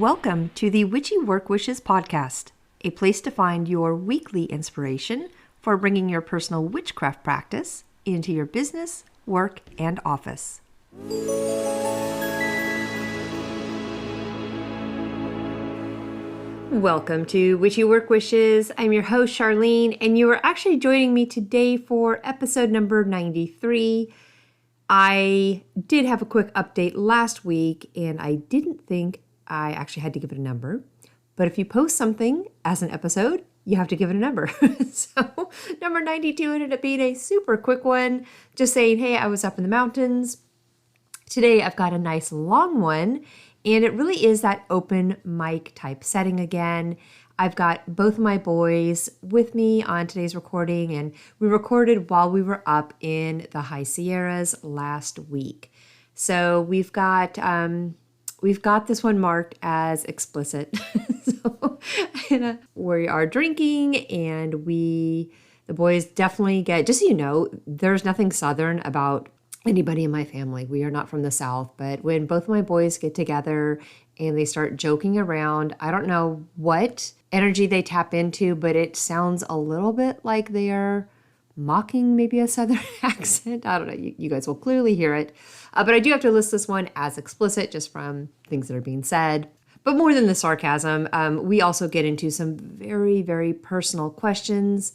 Welcome to the Witchy Work Wishes podcast, a place to find your weekly inspiration for bringing your personal witchcraft practice into your business, work, and office. Welcome to Witchy Work Wishes. I'm your host, Charlene, and you are actually joining me today for episode number 93. I did have a quick update last week, and I didn't think I actually had to give it a number. But if you post something as an episode, you have to give it a number. So number 92 ended up being a super quick one, just saying, hey, I was up in the mountains. Today I've got a nice long one, and it really is that open mic type setting again. I've got both of my boys with me on today's recording, and we recorded while we were up in the high Sierras last week. So we've got this one marked as explicit. So we are drinking, and the boys definitely get, just so you know, there's nothing Southern about anybody in my family. We are not from the South, but when both of my boys get together and they start joking around, I don't know what energy they tap into, but it sounds a little bit like they are mocking maybe a Southern accent. I don't know. You guys will clearly hear it. But I do have to list this one as explicit just from things that are being said. But more than the sarcasm, we also get into some very, very personal questions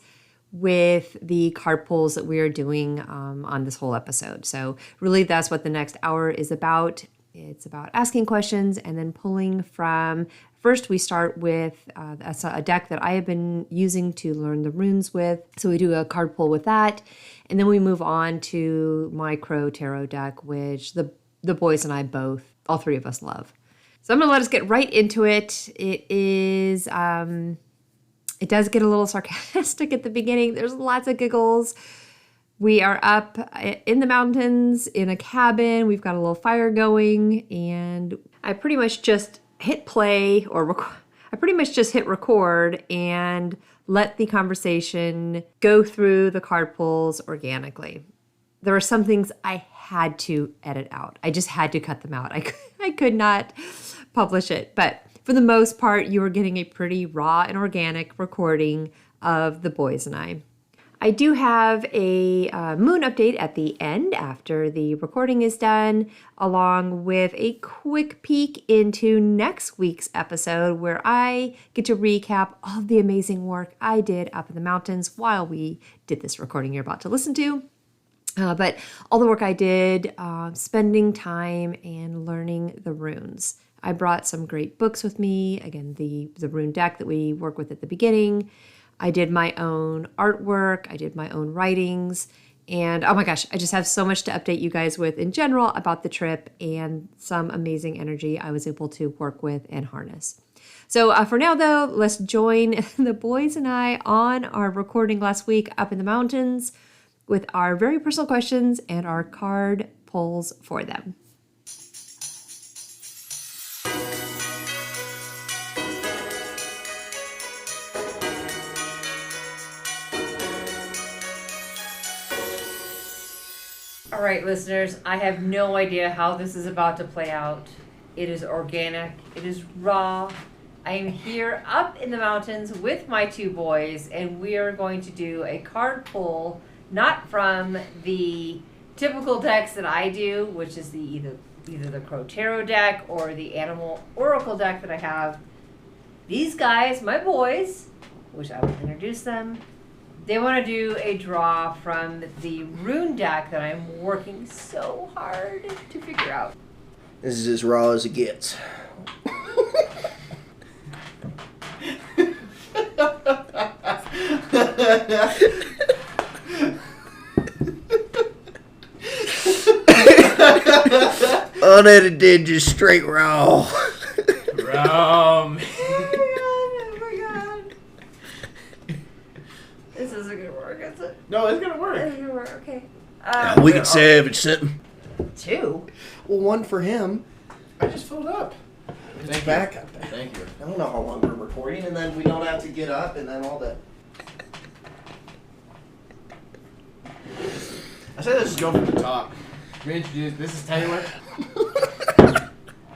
with the card pulls that we are doing on this whole episode. So really that's what the next hour is about. It's about asking questions and then pulling from. First, we start with a deck that I have been using to learn the runes with. So we do a card pull with that. And then we move on to my Crow Tarot deck, which the boys and I both, all three of us love. So I'm going to let us get right into it. It does get a little sarcastic at the beginning. There's lots of giggles. We are up in the mountains in a cabin. We've got a little fire going, and I pretty much just hit play I pretty much just hit record and let the conversation go through the card pulls organically. There are some things I had to edit out. I just had to cut them out. I could not publish it, but for the most part, you are getting a pretty raw and organic recording of the boys and I. I do have a moon update at the end after the recording is done, along with a quick peek into next week's episode where I get to recap all of the amazing work I did up in the mountains while we did this recording you're about to listen to. But all the work I did, spending time and learning the runes. I brought some great books with me. Again, the rune deck that we work with at the beginning. I did my own artwork. I did my own writings. And oh my gosh, I just have so much to update you guys with in general about the trip and some amazing energy I was able to work with and harness. So for now, though, let's join the boys and I on our recording last week up in the mountains with our very personal questions and our card pulls for them. All right, listeners, I have no idea how this is about to play out. It is organic. It is raw. I am here up in the mountains with my two boys, and we are going to do a card pull, not from the typical decks that I do, which is either the Crow Tarot deck or the Animal Oracle deck that I have. These guys, my boys, which I will introduce them, they want to do a draw from the Rune deck that I'm working so hard to figure out. This is as raw as it gets. Unedited, just straight raw. Oh my god. This isn't going to work, is it? No, it's going to work. It's going to work, okay. We can savage something. Two? Well, one for him. I just filled up. It's back up there. Thank you. I don't know how long we're recording, and then we don't have to get up, and then all that. I said let's just go from the top. Reintroduce. This is Taylor.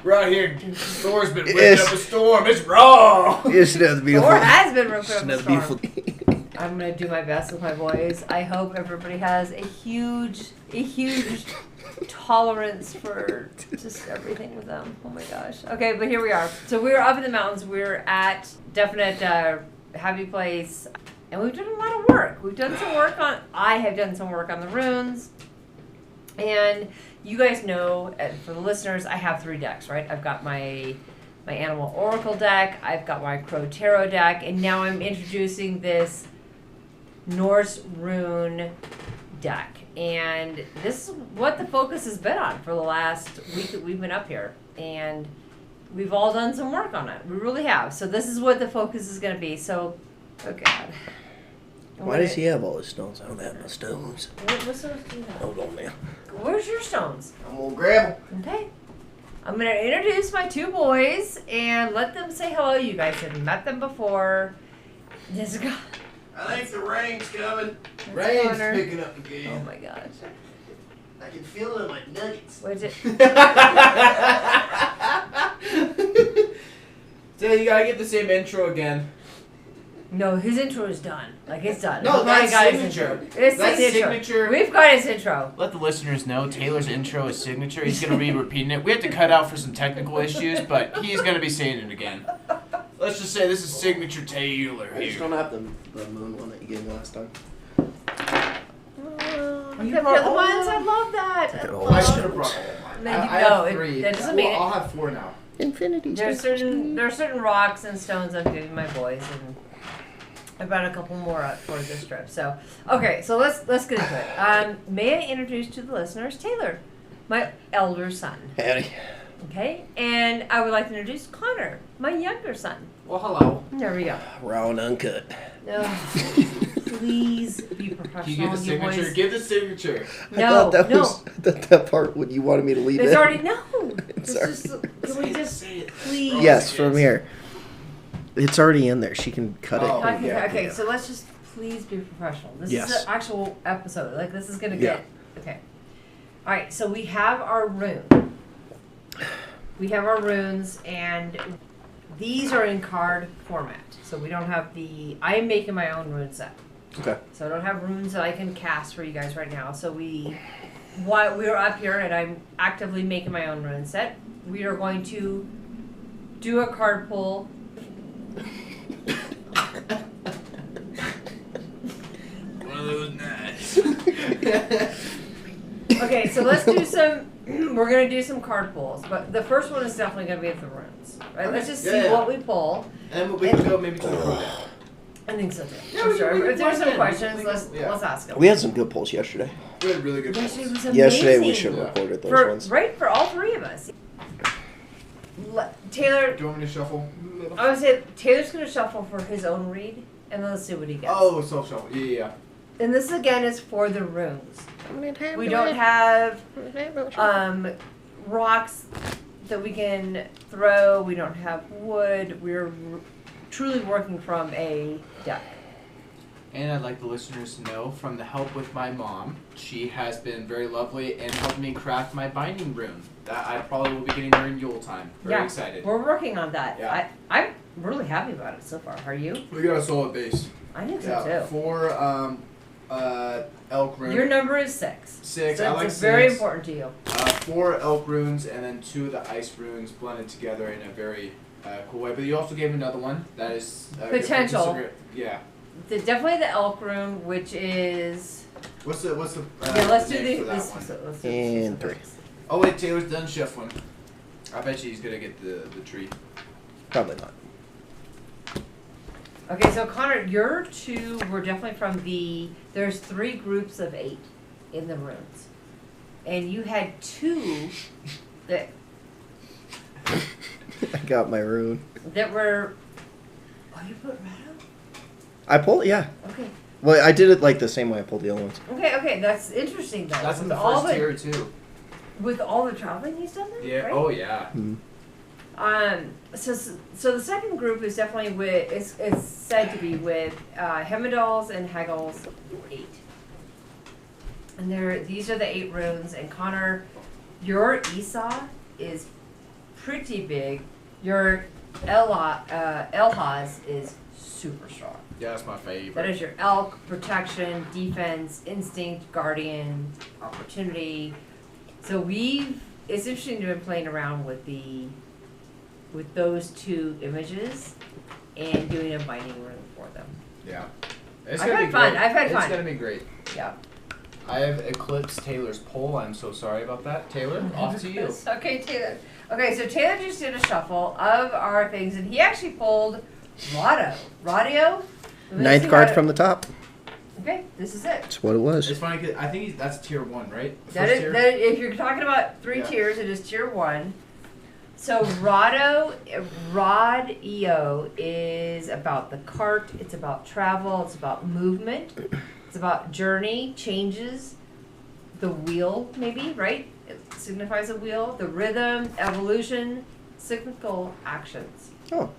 We're out here. Thor's been whipping Yes. up a storm. It's raw. It's another beautiful. Thor has been ripping It's up a another storm. beautiful. I'm gonna do my best with my voice. I hope everybody has a huge tolerance for just everything with them. Oh my gosh. Okay, but here we are. So we're up in the mountains. We're at definite happy place, and we've done a lot of work. I have done some work on the runes, and you guys know, for the listeners, I have 3 decks, right? I've got my Animal Oracle deck, I've got my Crow Tarot deck, and now I'm introducing this Norse Rune deck. And this is what the focus has been on for the last week that we've been up here. And we've all done some work on it. We really have. So this is what the focus is going to be. So, oh God. Why does he have all his stones? I don't have my stones. What stones do you have? Hold on, man. Where's your stones? I'm gonna grab them. Okay. I'm going to introduce my 2 boys and let them say hello. You guys have met them before. This guy. I think the rain's coming. Rain's Connor. picking up Oh again. my gosh. I can feel it in my nuggets. What's it? So you gotta get the same intro again. No, his intro is done. Like, it's done. No, We've already that's got his signature. intro. It's That's his intro. signature. We've got his intro. Let the listeners know Taylor's intro is signature. He's going to be repeating it. We have to cut out for some technical issues, but he's going to be saying it again. Let's just say this is signature Taylor I just here. don't have the moon one that you gave me last time. You got the other ones? I love that. Got I all I love should this. have brought all of mine. No, I no, have 3. that doesn't mean it. I'll have 4 now. Infinity. There are certain rocks and stones I'm giving my boys, and I brought a couple more up for this trip. So, okay, so let's get into it. May I introduce to the listeners Taylor, my elder son. Howdy. Okay, and I would like to introduce Connor, my younger son. Well, hello. There we go. Raw and uncut. Please be professional. You give the signature. boys. Give the signature. I thought that part when you wanted me to leave It's it. already no. It's It's already- just, can we just please? Yes, from here. It's already in there. She can cut Oh, it. Okay, Yeah, okay. yeah. So let's just please be professional. This Yes. is an actual episode. Like, this is gonna Yeah. get okay. All right. So we have our rune. We have our runes, and these are in card format. So we don't have the. I am making my own rune set. Okay. So I don't have runes that I can cast for you guys right now. So while we're up here and I'm actively making my own rune set, we are going to do a card pull. One of those nights. Okay, so let's do some. We're gonna do some card pulls, but the first one is definitely gonna be the runes. Right? Let's just see Yeah. what we pull. And we can go maybe to the pro deck. I think so too. Yeah, For we sure. can If there's plug some in. questions, We can- let's yeah. ask them. We had some good pulls yesterday. We had really good Yesterday pulls. was amazing. Yesterday we should have Yeah. recorded those for ones. right for all 3 of us. Taylor, Do you want me to shuffle? I would say Taylor's gonna shuffle for his own read, and then let's see what he gets. Oh, self shuffle. Yeah. And this again is for the runes. We don't have rocks that we can throw. We don't have wood. We're truly working from a deck. And I'd like the listeners to know from the help with my mom, she has been very lovely and helped me craft my binding rune. That I probably will be getting during Yule time. Very excited. We're working on that. Yeah. I'm really happy about it so far. Are you? We got a solid base. I think Yeah. so too. 4 elk runes. Your number is 6. 6. So I like it's 6. very important to you. 4 elk runes and then 2 of the ice runes blended together in a very cool way. But you also gave another one that is Potential. Yeah. Definitely the elk rune, which is. What's the Yeah, let's do name for that this. one? Let's do And this. 3. Oh wait, Taylor's done shuffling. I bet you he's gonna get the tree. Probably not. Okay, so Connor, your 2 were definitely from the. There's 3 groups of 8 in the runes, and you had 2 that I got my rune. were. Oh, you put red on? I pulled, yeah. Okay. Well, I did it like the same way I pulled the other ones. Okay. That's interesting though. That's in with the all first tier too. with all the traveling he's done there. Yeah. Right? Oh yeah. So the second group is definitely with. It's said to be with Hemidals and Hagel's 8. And these are the 8 runes. And Connor, your Esau is pretty big. Your Elhaz is super strong. Yeah, that's my favorite. That is your elk, protection, defense, instinct, guardian, opportunity. So it's interesting to be playing around with those two images and doing a binding room for them. Yeah. It's I've gonna had be fun. great. I've had It's fun. gonna be great. Yeah. I have eclipsed Taylor's poll. I'm so sorry about that. Taylor, off to you. Okay, Taylor. Okay, so Taylor just did a shuffle of our things, and he actually pulled Radio. Ninth card from the top. Okay, this is it. That's what it was. It's funny because I think that's tier 1, right? That First is, tier? that, if you're talking about three Yeah. tiers, it is tier 1. So Rod EO is about the cart, it's about travel, it's about movement, it's about journey, changes, the wheel maybe, right? It signifies a wheel, the rhythm, evolution, cyclical actions. Oh.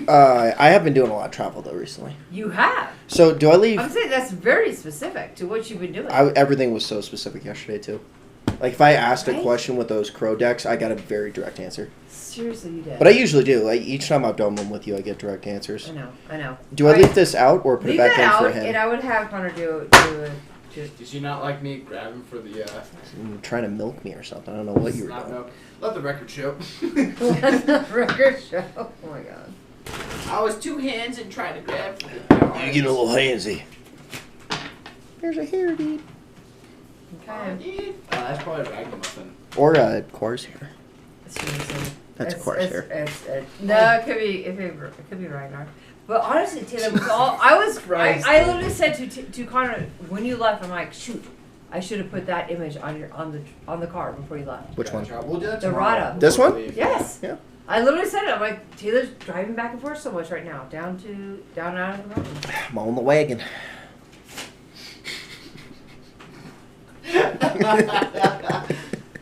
I have been doing a lot of travel though recently. You have. So do I leave? I'm saying that's very specific to what you've been doing. Everything was so specific yesterday too. Like if I asked a Right? question with those crow decks, I got a very direct answer. Seriously, you did. But I usually do. Like each time I've done one with you, I get direct answers. I know. Do I Alright. leave this out or put Leave it back that in out, for and him? I would have Connor do just Did you not like me grabbing for the Trying to milk me or something. I don't know what you were snot doing. milk? Let the record show. record show. Oh my god. I was 2 hands and trying to grab for the You get a little handsy. There's a hair, dude. Okay. That's probably a ragamuffin. Or Core's hair. Seriously. That's Core's hair. No, it could be Ragnar. But honestly, Taylor was all I literally said to Connor when you left, I'm like, shoot, I should have put that image on the car before you left. Which one? We'll do that The tomorrow. Rada. This one? Yes. Yeah. I literally said it. I'm like, Taylor's driving back and forth so much right now, down out of the mountain. I'm on the wagon.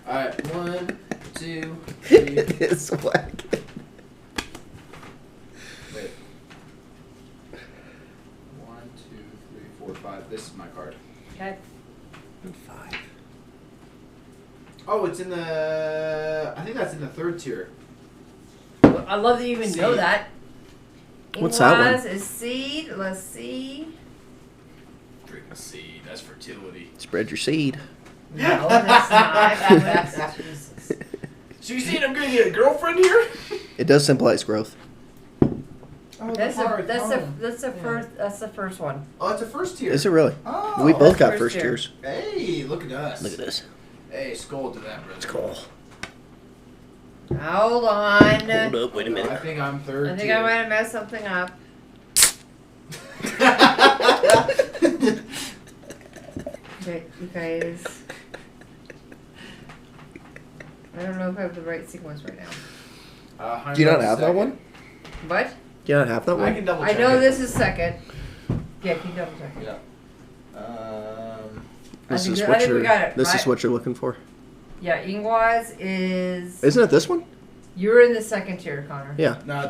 Alright, 1, 2, 3. It's wagon. Wait. 1, 2, 3, 4, 5. This is my card. Okay. 5. Oh, it's in the. I think that's in the 3rd tier. I love that you even know Seed. that. What's that one? Ingwaz is seed. Let's see. Drink a seed. That's fertility. Spread your seed. No, that's not. Jesus. So you saying I'm gonna get a girlfriend here? It does symbolize growth. Oh, That's the first one. Oh, it's a 1st tier. Is it really? Oh, We both that's got first first tier. tiers. Hey, look at us. Look at this. Hey, skull to that, brother. It's cool. Hold on. Hold up, wait a I minute. think I'm 3rd I think tier. I might have messed something up. Okay, you guys. I don't know if I have the right sequence right now. Do you not have that one? What? Do you not have that I one? can double I check. know it. this is second. Yeah, can you double check it? Yeah. I think we got it, This is right? what you're looking for. Yeah, Ingwaz is. Isn't it this one? You're in the second tier, Connor. Yeah. No,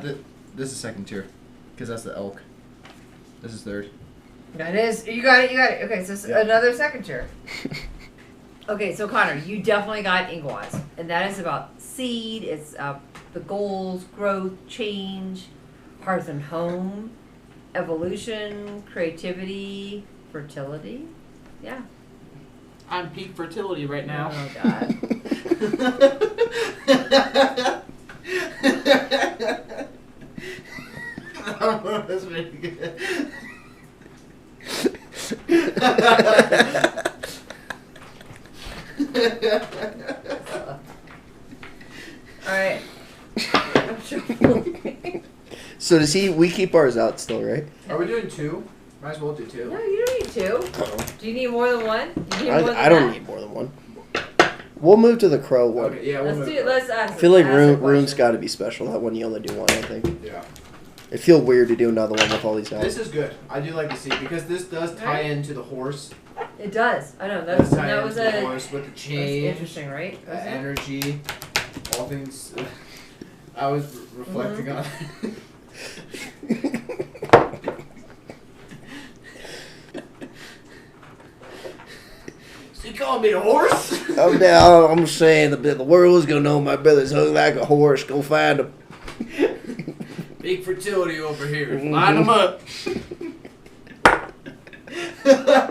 this is 2nd tier. Because that's the elk. This is 3rd. That is. You got it. Okay, so it's Yeah. another second tier. Okay, so Connor, you definitely got Ingwaz, and that is about seed. It's the goals, growth, change, hearth and home, evolution, creativity, fertility. Yeah. I'm peak fertility right now. Oh God. That's really good. All right. I'm shuffling. So does he? We keep ours out still, right? Are we doing 2? Might as well do 2. No, you don't need two. Do you need more than one? Do you need more than I don't that? need more than one. We'll move to the crow one. Okay, yeah, we'll Let's move do it. it. Let's ask. I feel like ask the Rune's question. got to be special. That one you only do one, I think. Yeah. It feels weird to do another one with all these out. This is good. I do like to see because this does tie Right. into the horse. It does. I know. Does tie That into was the a. horse with the That's change, interesting, right? the Wasn't it? energy, all things. I was reflecting on. So you calling me a horse? I'm down. I'm saying the world's gonna know my brother's hung like a horse. Go find him. Big fertility over here. Line them up.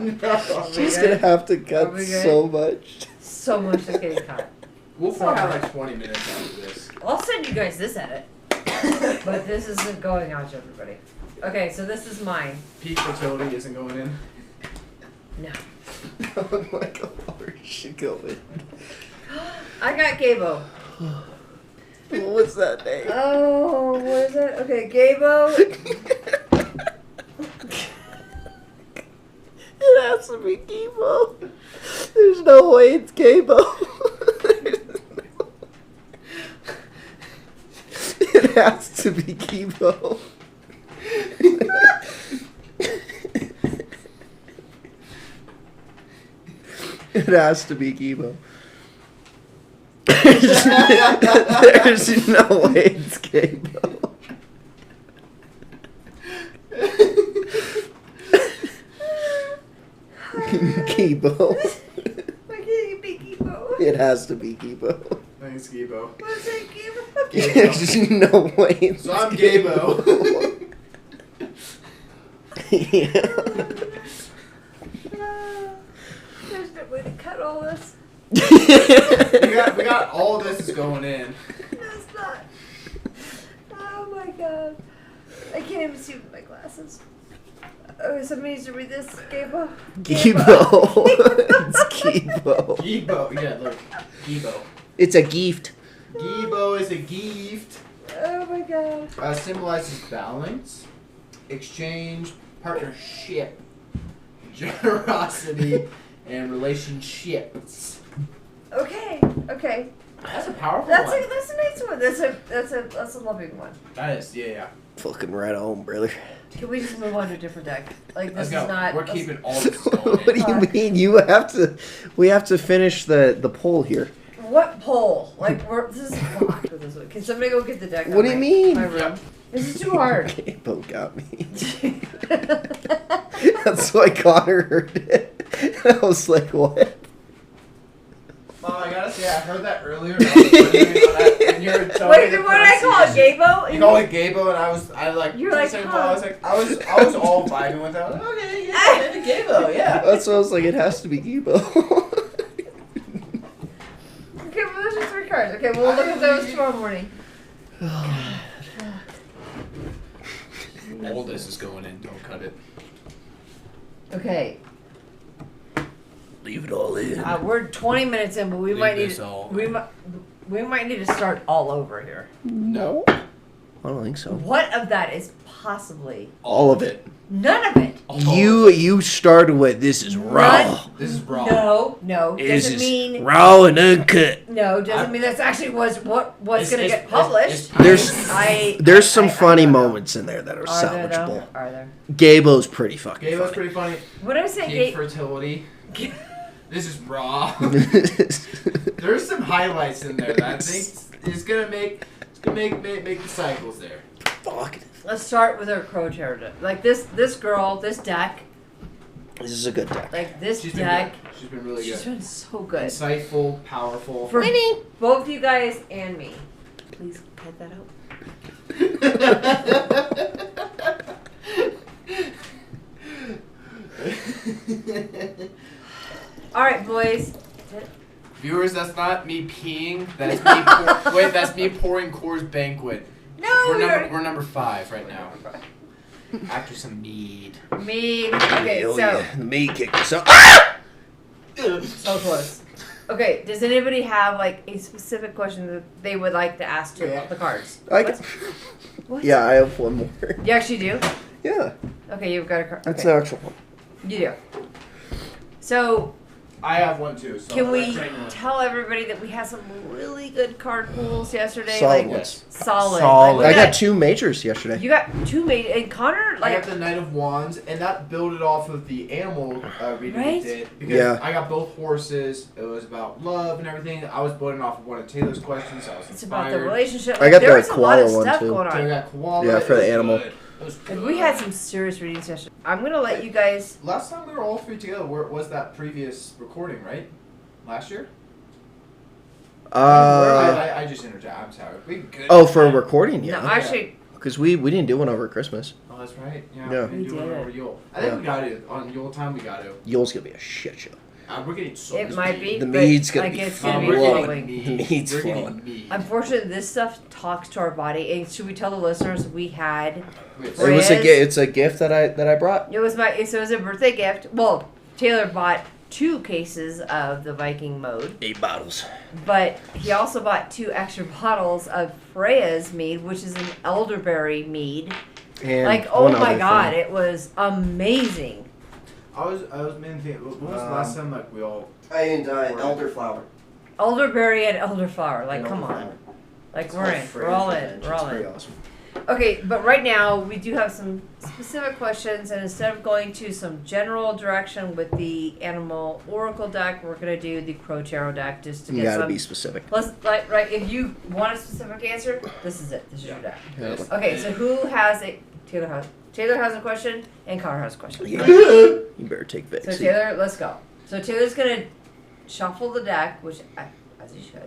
No. She's gonna have to cut we good? so much. So much is getting cut. We'll probably have like 20 minutes after this. I'll send you guys this edit. But this isn't going out to everybody. Okay, so this is mine. Peak fertility isn't going in. No. I'm like a horse going. I got Gabo. What's that name? Oh, what is that? Okay, Gabo. It has to be Gabo. There's no way it's Gabo. It has to be Gabo. It has to be Gabo. There's no way it's Gabo. Gabo. Why can't it be Gabo? It has to be Gabo. I think it's Gibo. What's it, Gabo? There's no way it's So I'm Gabo. Yeah. There's no way to cut all this. we got all this is going in. That's not. Oh my god. I can't even see with my glasses. Oh, somebody needs to read this. Gabo. Gebo. It's Gebo. Gibo. Yeah, look. Gibo. It's a gift. Gibo is a gift. Oh my god. Symbolizes balance, exchange, partnership, generosity, and relationships. Okay. Okay. That's a powerful That's one. a nice one. That's a loving one. That is, yeah. Fucking right on, brother. Can we just move on to a different deck? Like this Let's is go. not. We're let's- keeping all this going What do in. you mean? We have to finish the poll here. What poll? Like this is fucked with this one. Can somebody go get the deck? What do you mean? My room. This is too hard. Gabo got me. That's why Connor heard it. And I was like, what? Mom, I gotta say, I heard that earlier. And I was wondering about that, and you were telling me Wait, the what did I call it? pronunciation. Gabo? You call it Gabo, and I You're like, I was all vibing with that. I was like, okay, yeah, Gabo, yeah. That's why I was like, it has to be Gabo. Okay, well those are 3 cards. Okay, we'll look at those tomorrow morning. All this is going in. Don't cut it. Okay, Leave it all in. we're 20 minutes in, but we Leave might need this all we in. might need to start all over here. No. I don't think so. What of that is possibly All of it. none of it? You started with this is raw. This is raw. No, This doesn't is mean raw and uncut. no. Doesn't mean that's actually what's It's- gonna it's- get published. There's some funny I don't know. moments in there that are Are there salvageable. though? Are there? Gabo's pretty fucking Gabo's funny. pretty funny. What I say, Gay fertility. This is raw. There's some highlights in there that I think is gonna make the cycles there. Fuck. Let's start with our crow territory. Like this girl, this deck, This is a good deck. like this She's been deck. good. She's been really She's good. been so good Insightful, powerful. for both you guys and me. Please cut that out. All right, boys. Viewers, that's not me peeing. That's me. That's me pouring Coors Banquet. No, We're number 5 right now. After some mead. Me. Okay, Hell so yeah. The meat kicked us up. so close. Okay, does anybody have like a specific question that they would like to ask to about the cards? What? Yeah, I have one more. You actually do? Yeah, Okay, you've got a card. that's Okay. the actual one. You do. So, I have one too. So can we rectangular. tell everybody that we had some really good card pools yesterday? Solid like ones. solid. Solid. Like, I we got 2 majors yesterday. You got 2 made, and Connor I like got the Knight of Wands, and that built off of the animal reading Right? we did. Because Yeah. I got both horses. It was about love and everything. I was building off of one of Taylor's questions. So I was it's about the inspired. relationship. I got there the was a lot of koala one, stuff too. going So I on. got koala. Yeah, for It the was animal. good. It was And good. we had some serious readings yesterday. I'm gonna let you guys. Last time we were all 3 together was that previous recording, right? Last year? I just interject. I'm sorry. We good. Oh, for a recording, No, yeah. actually, Because we didn't do one over Christmas. Oh, that's right. Yeah. Yeah. We do it over Yule. I think we got to on Yule time. We got to. Yule's gonna be a shit show. We're getting so it much might meat. be. The but, mead's gonna like, be it's gonna be We're flowing. getting meat. The meat's We're getting flowing. meat. Unfortunately, this stuff talks to our body. And should we tell the listeners we had? Wait, It was a Riz? it's a gift that I brought. It was a birthday gift. Well, Taylor bought 2 cases of the Viking mode, 8 bottles. but he also bought 2 extra bottles of Freya's mead, which is an elderberry mead. And Like, oh one my other god, thing. it was amazing. I was mainly thinking. When was the last time like we all? elderflower. Elderberry and elderflower. Like, come on. Like, we're in. We're all in. We're all in. Pretty awesome. Okay, but right now we do have some specific questions, and instead of going to some general direction with the animal oracle deck, we're gonna do the crow tarot deck just to You get gotta some. be specific. Let's right. If you want a specific answer, this is it. This is your deck. Yeah. Okay, so who has a Taylor has a question, and Connor has a question. You better take Vic. So Taylor, let's go. So Taylor's gonna shuffle the deck, which as he should.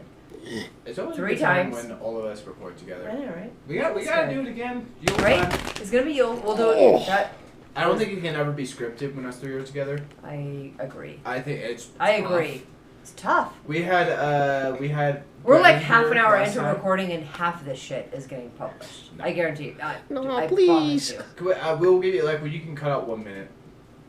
It's always 3 a good time times. when all of us record together. I know, right? We gotta That's do it again. Yule Right? time. It's gonna be you. We'll do Oh. it. That I don't think it can ever be scripted when us 3 are together. I agree. I think it's. I tough. agree. It's tough. We had. We're like Brennan half an here hour last into time. recording, and half of this shit is getting published. I guarantee you. No, I please. promise you. We'll give you like you can cut out 1 minute.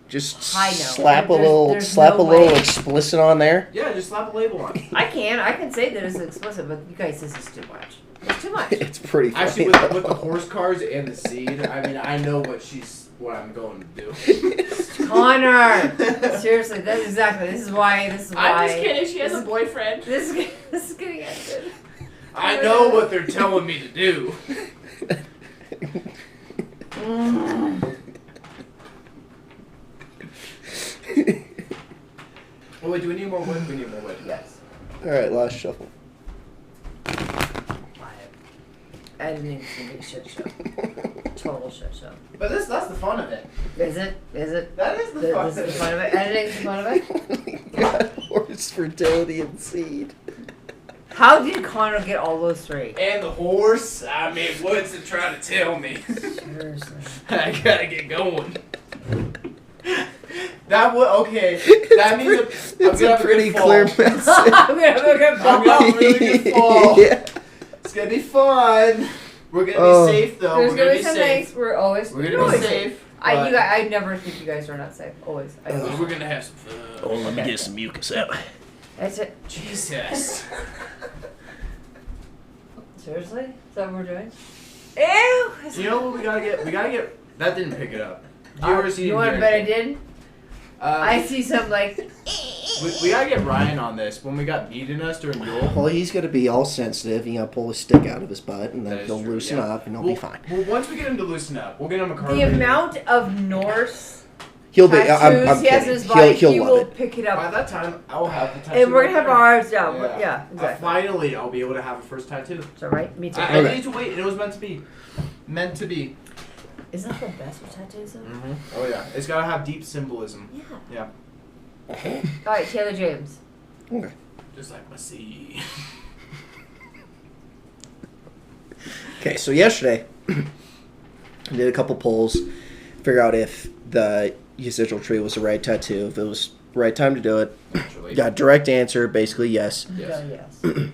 Just I know. slap a There's- little there's slap no a little way. explicit on there. Yeah, just slap a label on. I can say that it's explicit, but you guys, this is too much. It's too much. It's pretty funny. Actually, with the horse cards and the seed, I mean, I know what I'm going to do. Connor, seriously, that's exactly. This is why. I'm just kidding. She has a boyfriend. This is getting ended. I know what they're telling me to do. Oh wait, do we need more wood? We need more wood. Yes. All right, last shuffle. Editing is gonna be a shit show. Total shit show. But that's the fun of it. Is it? Is it? That is the fun This of is it. the fun of it. Editing is the fun of it. Got horse fertility and seed. How did Connor get all those 3? And the horse. I mean, what's it trying to tell me? Seriously. I gotta get going. That would okay. That means It's a pretty clear message. I'm gonna have a good I'm gonna have a really good fall. Yeah. It's gonna be fun. We're gonna Oh. be safe though. There's We're gonna gonna be some safe. things. We're always. We're you're gonna be always safe. I never think you guys are not safe. Always. I always. We're gonna have some fun. Oh, let me Okay. get some mucus out. That's it. Jesus. Seriously? Is that what we're doing? Ew! You know what we gotta get? We gotta get. That didn't pick it up. Viewers, You want to bet I did? I I see some like. we gotta get Ryan on this when we got meat in us during Yule. Well, he's gonna be all sensitive. You gotta pull a stick out of his butt, and That then is he'll true, loosen yeah. up, and he'll Well, be fine. Well, once we get him to loosen up, we'll get him a car. The amount of Norse He'll be. tattoos I'm he has in kidding. his body, He'll he love will it. pick it By up. that time, I will have the tattoo. And we're gonna have right ours. there. Yeah, exactly. Finally, I'll be able to have a first tattoo. It's alright. Me too. I Okay. need to wait. It was meant to be. Meant to be. Isn't that the best with tattoos though? Mm-hmm. Oh yeah, it's gotta have deep symbolism. Yeah. Yeah. Alright, Taylor James. Okay. Just like my sea. Okay, so yesterday, I did a couple polls, figure out if the Yggdrasil tree was the right tattoo, if it was the right time to do it. Actually. Got a direct answer, basically yes. Yes. Yes.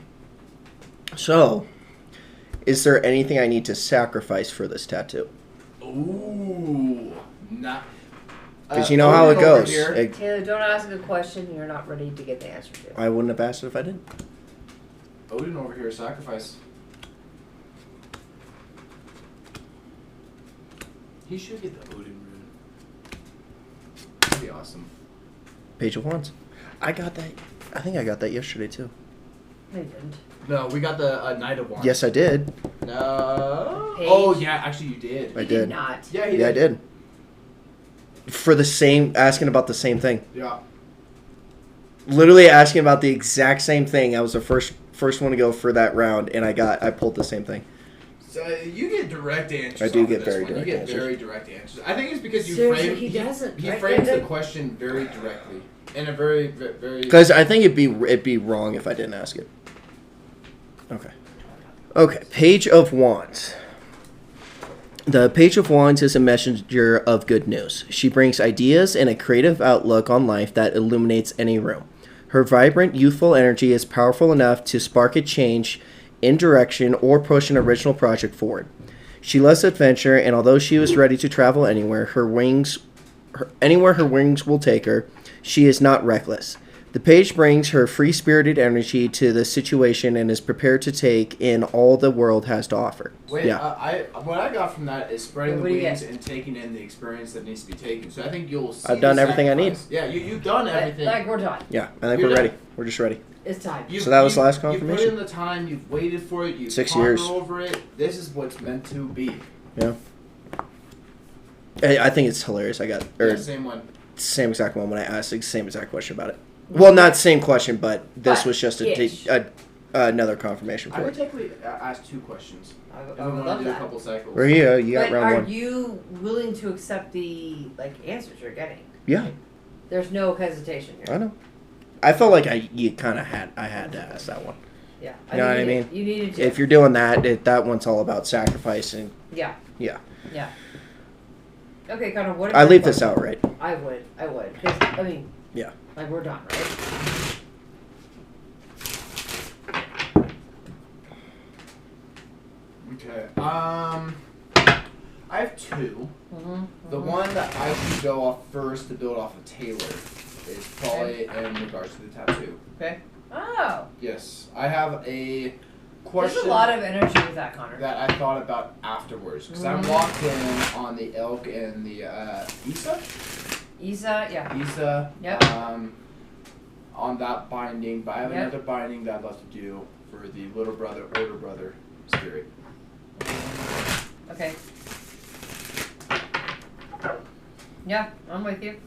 So, is there anything I need to sacrifice for this tattoo? Ooh. Not. Because you know how it Odin over goes. here- Taylor, don't ask a question you're not ready to get the answer to. I wouldn't have asked it if I didn't. Odin over here, sacrifice. He should get the Odin rune. That'd be awesome. Page of Wands. I got that. I think I got that yesterday too. No, you didn't. No, we got the Knight of Wands. Yes, I did. No. Page. Oh yeah, actually you did. I You did. not. Yeah, he Yeah, I did. did. For the same, asking about the same thing. Yeah. Literally asking about the exact same thing. I was the first one to go for that round, and I pulled the same thing. So you get direct answers. I do off get of this very one. direct You get answers. very direct answers. I think it's because you Seriously, frame. he doesn't, He right? frames the They- question very directly in a very. Because I think it'd be wrong if I didn't ask it. Okay, Page of Wands. The Page of Wands is a messenger of good news. She brings ideas and a creative outlook on life that illuminates any room. Her vibrant, youthful energy is powerful enough to spark a change in direction or push an original project forward. She loves adventure, and although she was ready to travel anywhere, anywhere her wings will take her, she is not reckless. The page brings her free-spirited energy to the situation and is prepared to take in all the world has to offer. Wait, Yeah. what I got from that is spreading the What do you wings get? and taking in the experience that needs to be taken. So I think you'll see. I've done the everything I need. sacrifice. Yeah, you've done everything. Like we're done. Yeah, I think You're we're done. ready. We're just ready. It's time. So that was the last You confirmation? put in the time. You've waited for it. You've 6 pondered years. over it. This is what's meant to be. Yeah. I think it's hilarious. Yeah, Or same one. same exact one when I asked the same exact question about it. Well, not same question, but this But was just ish. another confirmation I for would it. technically ask 2 questions. I If would we want to love do a that. couple cycles. We're here. You got But round are one. you willing to accept the answers you're getting? Yeah, There's no hesitation here. I know. I felt like I had to ask that one. Yeah. You know what I mean? You needed to. If you're doing that, that one's all about sacrificing. Yeah. Yeah. Yeah. Okay, Connor. What? Are I your leave this questions? out right. I would. Because I mean. Yeah. Like we're done, right? Okay. I have 2. Mm-hmm. The one that I should go off first to build off of Taylor is probably in regards to the tattoo. Okay. Oh. Yes, I have a question. There's a lot of energy with that, Connor. that I thought about afterwards because I'm Mhm. locked in on the elk and the Isa. Isa, yeah. Isa. Yep. On that binding, but I have Yep. another binding that I'd love to do for the little brother, older brother spirit. Okay. Yeah, I'm with you.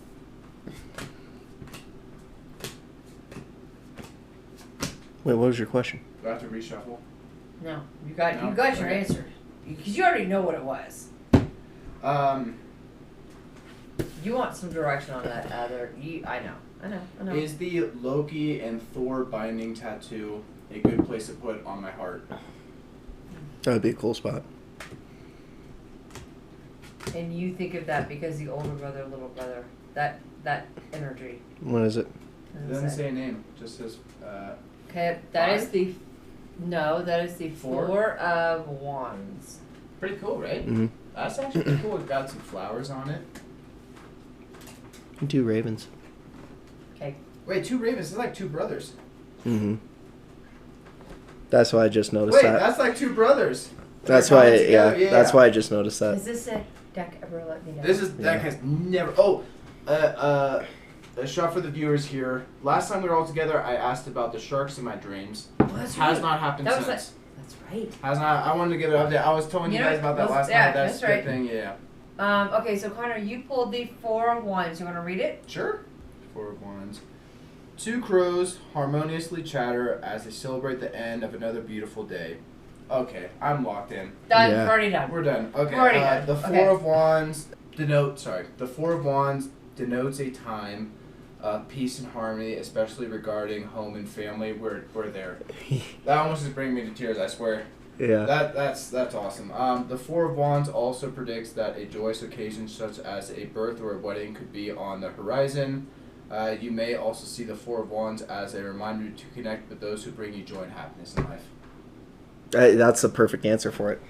Wait, what was your question? Do I have to reshuffle? No, you got No? your Okay. answer. Because you already know what it was. You want some direction on that other. I know. Is the Loki and Thor binding tattoo a good place to put on my heart? That would be a cool spot. And you think of that because the older brother, little brother, that energy. What is it? It doesn't say a name. It just says. Okay, that is Five? that is the Four? Four of Wands. Pretty cool, right? Mm-hmm. That's actually pretty cool. It's got some flowers on it. 2 ravens. Okay. Wait, 2 ravens. They're like 2 brothers. Mm-hmm. That's why I just noticed Wait, that. that's like 2 brothers. That's They're why, coming yeah, together, that's why I just noticed that. Has this deck ever let me down? This is that Yeah. has never. Oh, a shot for the viewers here. Last time we were all together, I asked about the sharks in my dreams. Oh, that's Has right. not happened That was since. That's right. Has not. I wanted to give an update. I was telling you You know, guys about that those- last yeah, night. That's that's a good right. thing. Yeah. Okay, so Connor, you pulled the Four of Wands. You want to read it? Sure. 4 of Wands. 2 crows harmoniously chatter as they celebrate the end of another beautiful day. Okay, I'm locked in. Done. Yeah. Already done. We're done. Okay. We're already done. The Four Okay. of Wands The Four of Wands denotes a time of peace and harmony, especially regarding home and family. We're there. That almost is bringing me to tears. I swear. Yeah. That's awesome. The Four of Wands also predicts that a joyous occasion such as a birth or a wedding could be on the horizon. You may also see the Four of Wands as a reminder to connect with those who bring you joy and happiness in life. That's the perfect answer for it.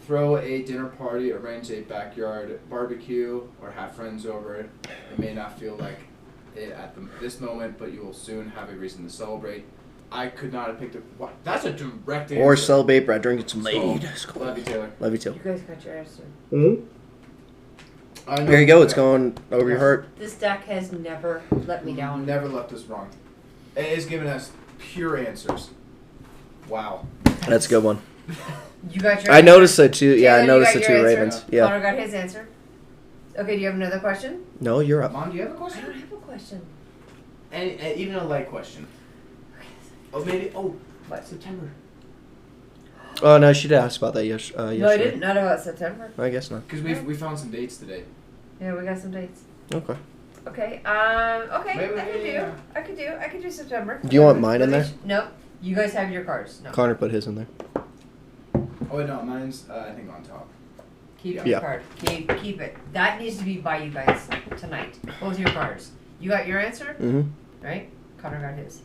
Throw a dinner party, arrange a backyard barbecue, or have friends over. It may not feel like it at this moment, but you will soon have a reason to celebrate. I could not have picked a. What? That's a direct answer. Or celebrate by drinking some mead. Love you, Taylor. Love you too. You guys got your answer. Mm-hmm. I know There you go. It's that. going over your heart. This deck has never let me down. Never left us wrong. It has given us pure answers. Wow. That's a good one. You got your I answer? noticed the 2. Yeah, Taylor, I you noticed got the your 2 answer? ravens. Yeah. Connor got his answer. Okay, do you have another question? No, you're up. Mom, do you have a I question? don't have a question. And even a light question. Oh, maybe. Oh, What? September. Oh no, she did ask about that yesterday. No, I didn't. Not about September. I guess not. Because we found some dates today. Yeah, we got some dates. Okay. Okay. Okay. Wait, I could do. yeah. I could do September. Do you want mine in Let there? me Nope. You guys have your cards. No. Connor put his in there. Oh wait, no, mine's I think on top. Keep Yeah. your card. Keep it. That needs to be by you guys tonight. Both your cards. You got your answer? Mm-hmm. Right? Connor got his.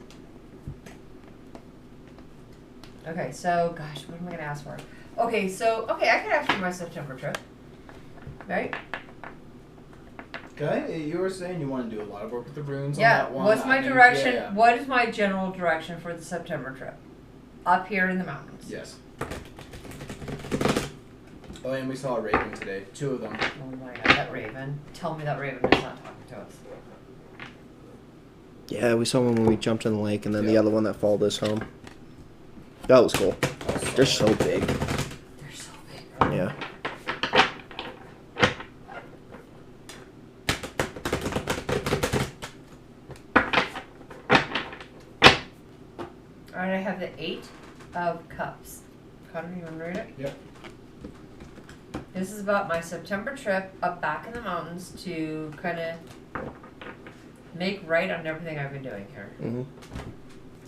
Okay, so, gosh, what am I going to ask for? Okay, I could ask for my September trip. Right? Okay, you were saying you want to do a lot of work with the runes Yeah, on that one. what's my I think- direction? Yeah. What is my general direction for the September trip? Up here in the mountains. Yes. Oh, and we saw a raven today. 2 of them. Oh my god, that raven. Tell me that raven is not talking to us. Yeah, we saw one when we jumped in the lake, and then the Yeah. other one that followed us home. That was cool. They're so big. They're so big. Yeah. Alright, I have the 8 of Cups. Connor, you want to read it? Yep. This is about my September trip up back in the mountains to kind of make right on everything I've been doing here. Mm-hmm.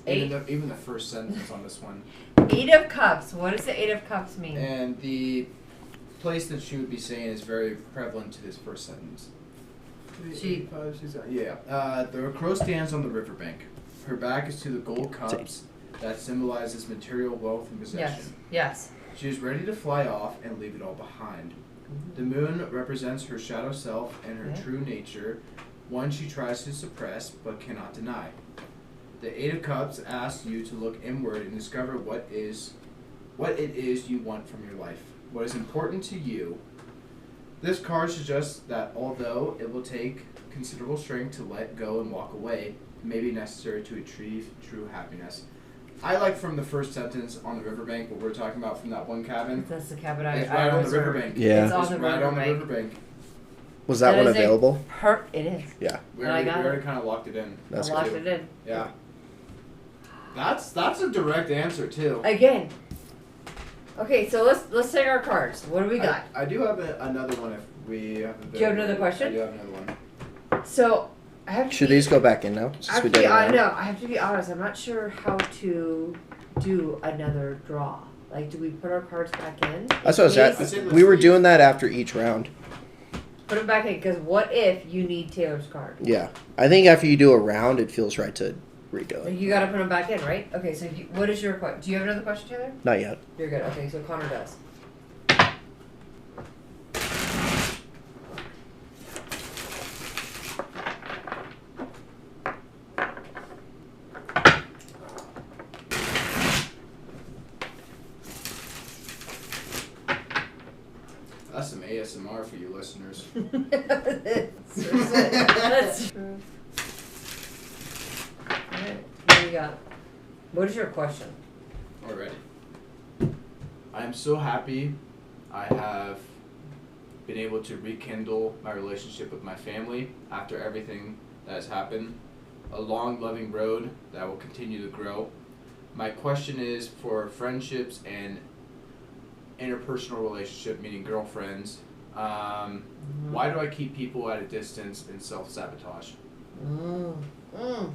Even the first sentence on this one. 8 of Cups. What does the 8 of Cups mean? And the place that she would be saying is very prevalent to this first sentence. The crow stands on the riverbank. Her back is to the gold cups that symbolizes material wealth and possession. Yes. She is ready to fly off and leave it all behind. The moon represents her shadow self and her true nature, one she tries to suppress but cannot deny. The 8 of Cups asks you to look inward and discover what it is you want from your life, what is important to you. This card suggests that although it will take considerable strength to let go and walk away, it may be necessary to achieve true happiness. I like from the first sentence on the riverbank, what we're talking about from that one cabin. That's the cabin It's right on the reserved. riverbank. Yeah. It's on It's the right on the riverbank. riverbank. Was that one is a available? It is. Yeah. We And I already, got we it. already kind of locked it in. That's I locked good. it in. Yeah. That's a direct answer too. Again. Okay, so let's take our cards. What do we got? I do have another one if we have a Do you have another question? I do have another one. So I have to Should be, these go back in now? I Since have we to did be it now? no, I have to be honest. I'm not sure how to do another draw. Like, do we put our cards back in? That's what I was I'd say at. let's We were leave. doing that after each round. Put them back in, because what if you need Taylor's card? Yeah. I think after you do a round, it feels right to redo it. You gotta put them back in, right? Okay, so what is your question? Do you have another question, Taylor? Not yet. You're good. Okay, so Connor does. That's some ASMR for you listeners. That's true. Alright, what do you got? What is your question? Already. I am so happy I have been able to rekindle my relationship with my family after everything that has happened. A long, loving road that will continue to grow. My question is for friendships and interpersonal relationship, meaning girlfriends. Why do I keep people at a distance and self-sabotage? Alright,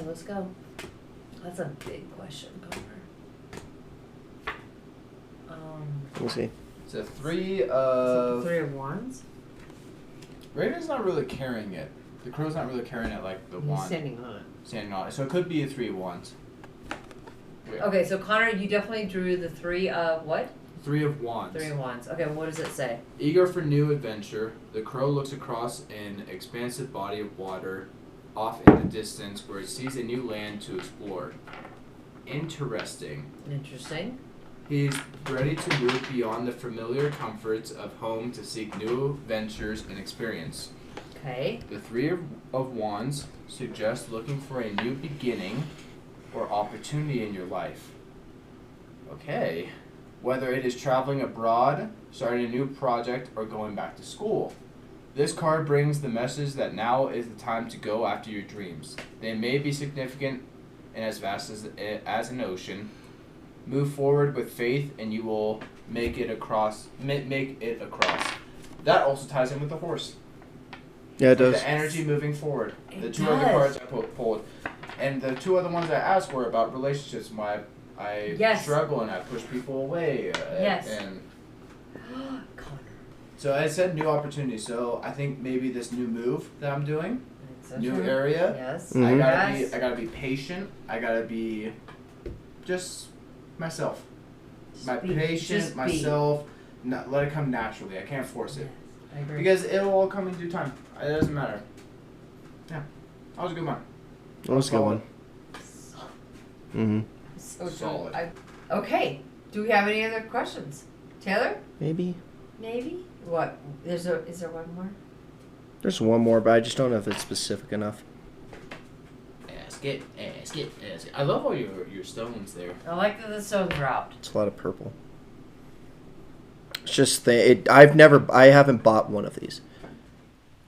let's go. That's a big question, Connor. Let me see. It's a 3 Is it of... the 3 of Wands? Raven's not really carrying it. The crow's not really carrying it like the He's wand. standing on it. Standing on it. So it could be a 3 of Wands. Yeah. Okay, so Connor, you definitely drew the 3 of what? 3 of Wands. 3 of Wands. Okay, what does it say? Eager for new adventure, the crow looks across an expansive body of water off in the distance where it sees a new land to explore. Interesting. Interesting. He's ready to move beyond the familiar comforts of home to seek new ventures and experience. Okay. The 3 of Wands suggests looking for a new beginning or opportunity in your life. Okay. Whether it is traveling abroad, starting a new project, or going back to school. This card brings the message that now is the time to go after your dreams. They may be significant and as vast as an ocean. Move forward with faith and you will make it across. That also ties in with the horse. Yeah, it does. The energy moving forward. It The 2 other does. cards I pulled. And the two other ones I asked were about relationships, and why I Yes. struggle and I push people away. Yes. And Connor. so I said new opportunities. So I think maybe this new move that I'm doing, That's so new true. area. Yes. Mhm. Yes. I gotta be patient. I gotta be just myself. Just My be- patient, just be. myself. Not, let it come naturally. I can't force it. Yes, I agree. Because it'll all come in due time. It doesn't matter. Yeah. That was a good one. That was a good one. Mm-hmm. So true. Solid. Okay. Do we have any other questions? Taylor? Maybe. Maybe? What? Is there one more? There's one more, but I just don't know if it's specific enough. Ask it. I love all your stones there. I like that the stones are out. It's a lot of purple. It's just I haven't bought one of these.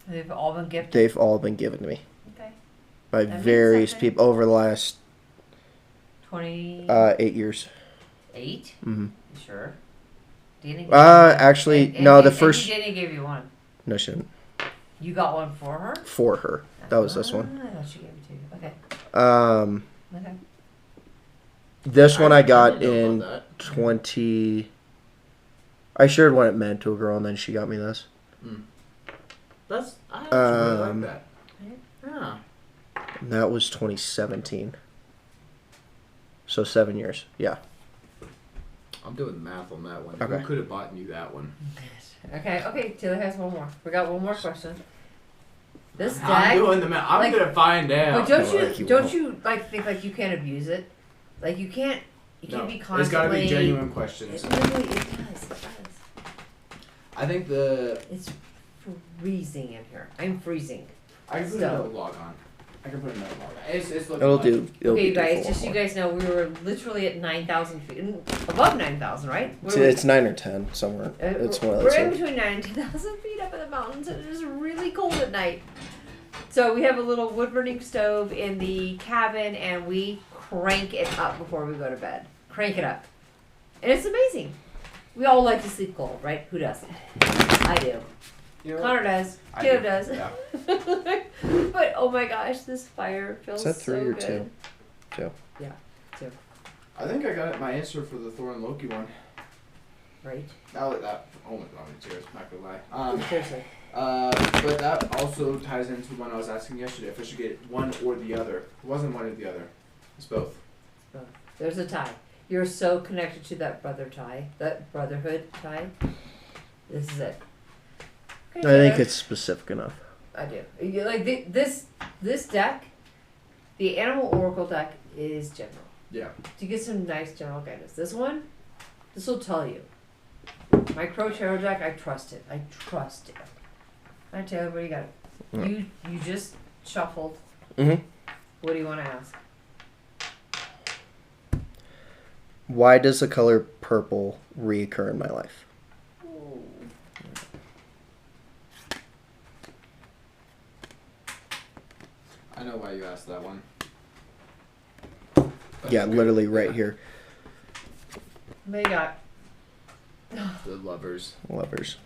They've all been gifted. They've all been given to me Okay. by That means various something. people over the last 28? 8 years. Mm-hmm. You sure? Danny gave Actually, no, the first. Danny gave you one. No, she didn't. You got one for her? For her. That was this one. I thought she gave it to you. Okay. Okay. This one I got didn't know in about 20. I shared one at Med to a girl, and then she got me this. I actually really Um, like that. Yeah. And that was 2017. So 7 years. Yeah. I'm doing the math on that one. Okay. Who could have bought you that one? Okay, Taylor has one more. We got one more question. This I'm deck. doing the math. I'm like- gonna find out. But don't No, like you you don't won't. you like think like you can't abuse it? Like you can't be constantly. It's gotta be genuine It questions. literally it does. I think the It's freezing in here. I'm freezing. I can put So- another log on. I can put another log on. It's looking It'll like- do. It'll Okay, be you guys, good for just so one you more. guys know, we were literally at 9,000 feet, above 9,000, right? It's 9 or 10 somewhere. It's one of We're those. in things. between 9 and 10,000 feet up in the mountains, and it is really cold at night. So we have a little wood burning stove in the cabin, and we crank it up before we go to bed. Crank it up, and it's amazing. We all like to sleep cold, right? Who doesn't? I do. You know, Connor does. I Taylor do, does. yeah. But oh my gosh, this fire feels Is that so 3 or good. 2? 2. Yeah, 2. I think I got my answer for the Thor and Loki one. Right. That almost brought me to tears. Not gonna lie. Seriously. But that also ties into when I was asking yesterday if I should get one or the other. It wasn't one or the other. It's both. There's a tie. You're so connected to that brotherhood tie. This is it. I think it's specific enough. I do. Like this deck, the Animal Oracle deck is general. Yeah. To get some nice general guidance. This one, this will tell you. My Crow Tarot deck, I trust it. I trust it. All right, Taylor, what do you got? Yeah. You just shuffled. Mm-hmm. What do you want to ask? Why does the color purple reoccur in my life? I know why you asked that one. Yeah, literally right here. What do you got? The lovers. Lovers.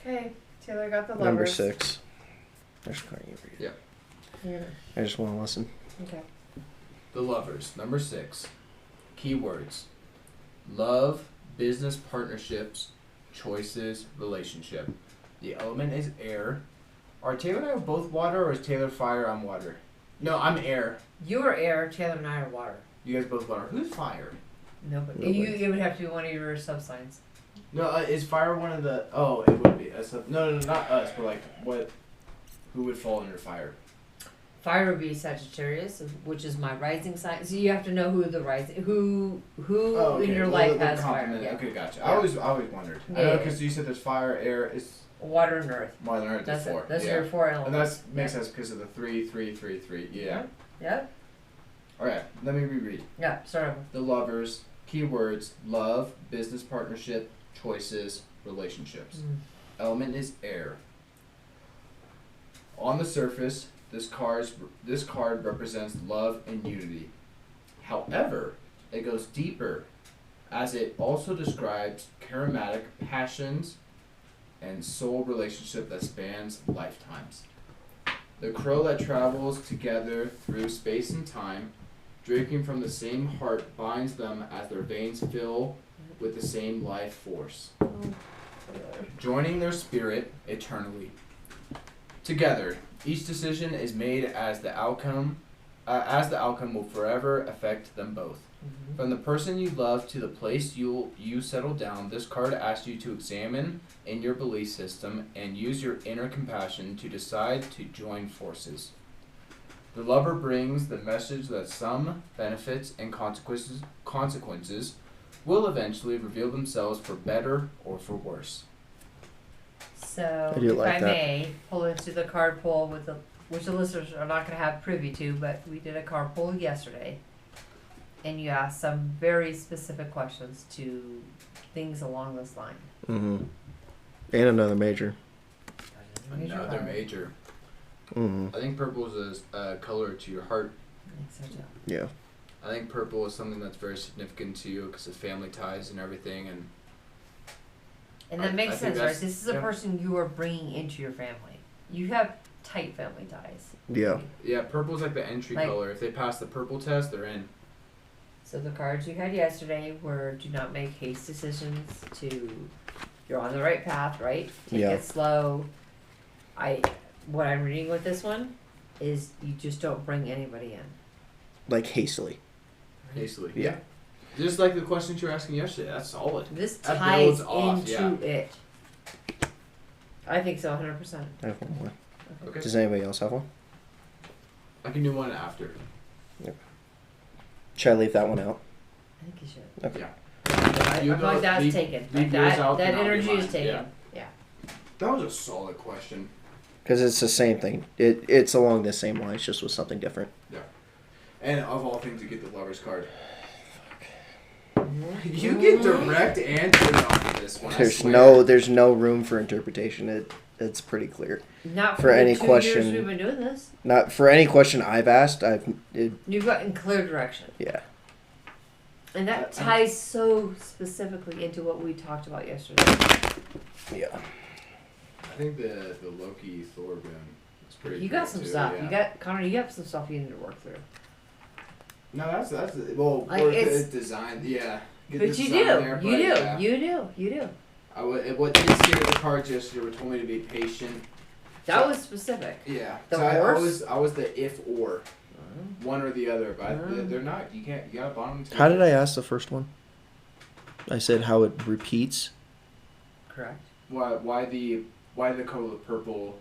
Okay, Taylor got the lovers. Number 6. There's Carney over here. Yeah. I just want to listen. Okay. The lovers. Number 6. Keywords. Love, business partnerships, choices, relationship. The element is air. Are Taylor and I both water, or is Taylor fire? I'm water. No, I'm air. You are air. Taylor and I are water. You guys both water. Who's fire? Nobody. Nobody. It would have to be one of your subsigns. No, is fire one of the? Oh, it would be. No, not us. But like, what? Who would fall under fire? Fire would be Sagittarius, which is my rising sign. So you have to know who the rising, who in your life has fire. complement. Yeah. Okay, gotcha. Yeah. I always wondered. I know Yeah. because you said there's fire, air, is Water and earth. more than earth. That's There's 4. it. Those yeah. are your 4 And elements. that makes sense because of the 3, 3, 3, 3. Yeah. Yep. All right. Let me reread. Yeah. Start over. The lovers. Keywords: love, business partnership, choices, relationships. Element is air. On the surface, this card represents love and unity. However, it goes deeper, as it also describes charismatic passions and soul relationship that spans lifetimes. The crow that travels together through space and time, drinking from the same heart, binds them as their veins fill with the same life force, joining their spirit eternally. Together, each decision is made as the outcome will forever affect them both. From the person you love to the place you settle down, this card asks you to examine in your belief system and use your inner compassion to decide to join forces. The lover brings the message that some benefits and consequences will eventually reveal themselves for better or for worse. So, I do if like I that. may, pull into the card pull which the listeners are not going to have privy to, but we did a card pull yesterday, and you asked some very specific questions to things along this line. Mm-hmm. And another major. Another major. Mm-hmm. I think purple is a color to your heart. I think so too. Yeah. I think purple is something that's very significant to you because of family ties and everything. And that makes I think sense, right? that's- This is a yeah. person you are bringing into your family. You have tight family ties. Yeah. yeah, purple's like the entry Like- color. If they pass the purple test, they're in. So the cards you had yesterday were do not make haste decisions you're on the right path, right? Take Yeah. it slow. What I'm reading with this one is you just don't bring anybody in. Like hastily. Hastily. Yeah. Just like the questions you were asking yesterday. That's solid. This That ties builds off, into it. I think so, 100%. I have one more. Okay. Does anybody else have one? I can do one after. Should I leave that one out? I think you should. Okay. Yeah. I You feel like go- that's leave- taken. leave Like yours out, that then I'll do energy is mine. taken. Yeah. Yeah. That was a solid question. Because it's the same thing. It's along the same lines, just with something different. And of all things, you get the lover's card. You get direct answers on this one. I swear. There's no room for interpretation. It's pretty clear. Not For for any the 2 question- years we've been doing this. Not for any question I've asked. You've gotten clear direction. Yeah. And that I- ties so specifically into what we talked about yesterday. Yeah. I think the Loki Thor rune is pretty. You got cool some too, stuff. yeah. Connor, you got some stuff you need to work through. No, that's well. Like, Or it's- it's designed. Yeah. Get But the you design do. there, You but do. yeah. You do. What did scare the cards yesterday? Were told me to be patient. That So- was specific. Yeah. The so horse? I was the if or one or the other, but Mm. they're not. You can't. You got bottom. How did I ask the first one? I said how it repeats. Correct. Why the color purple?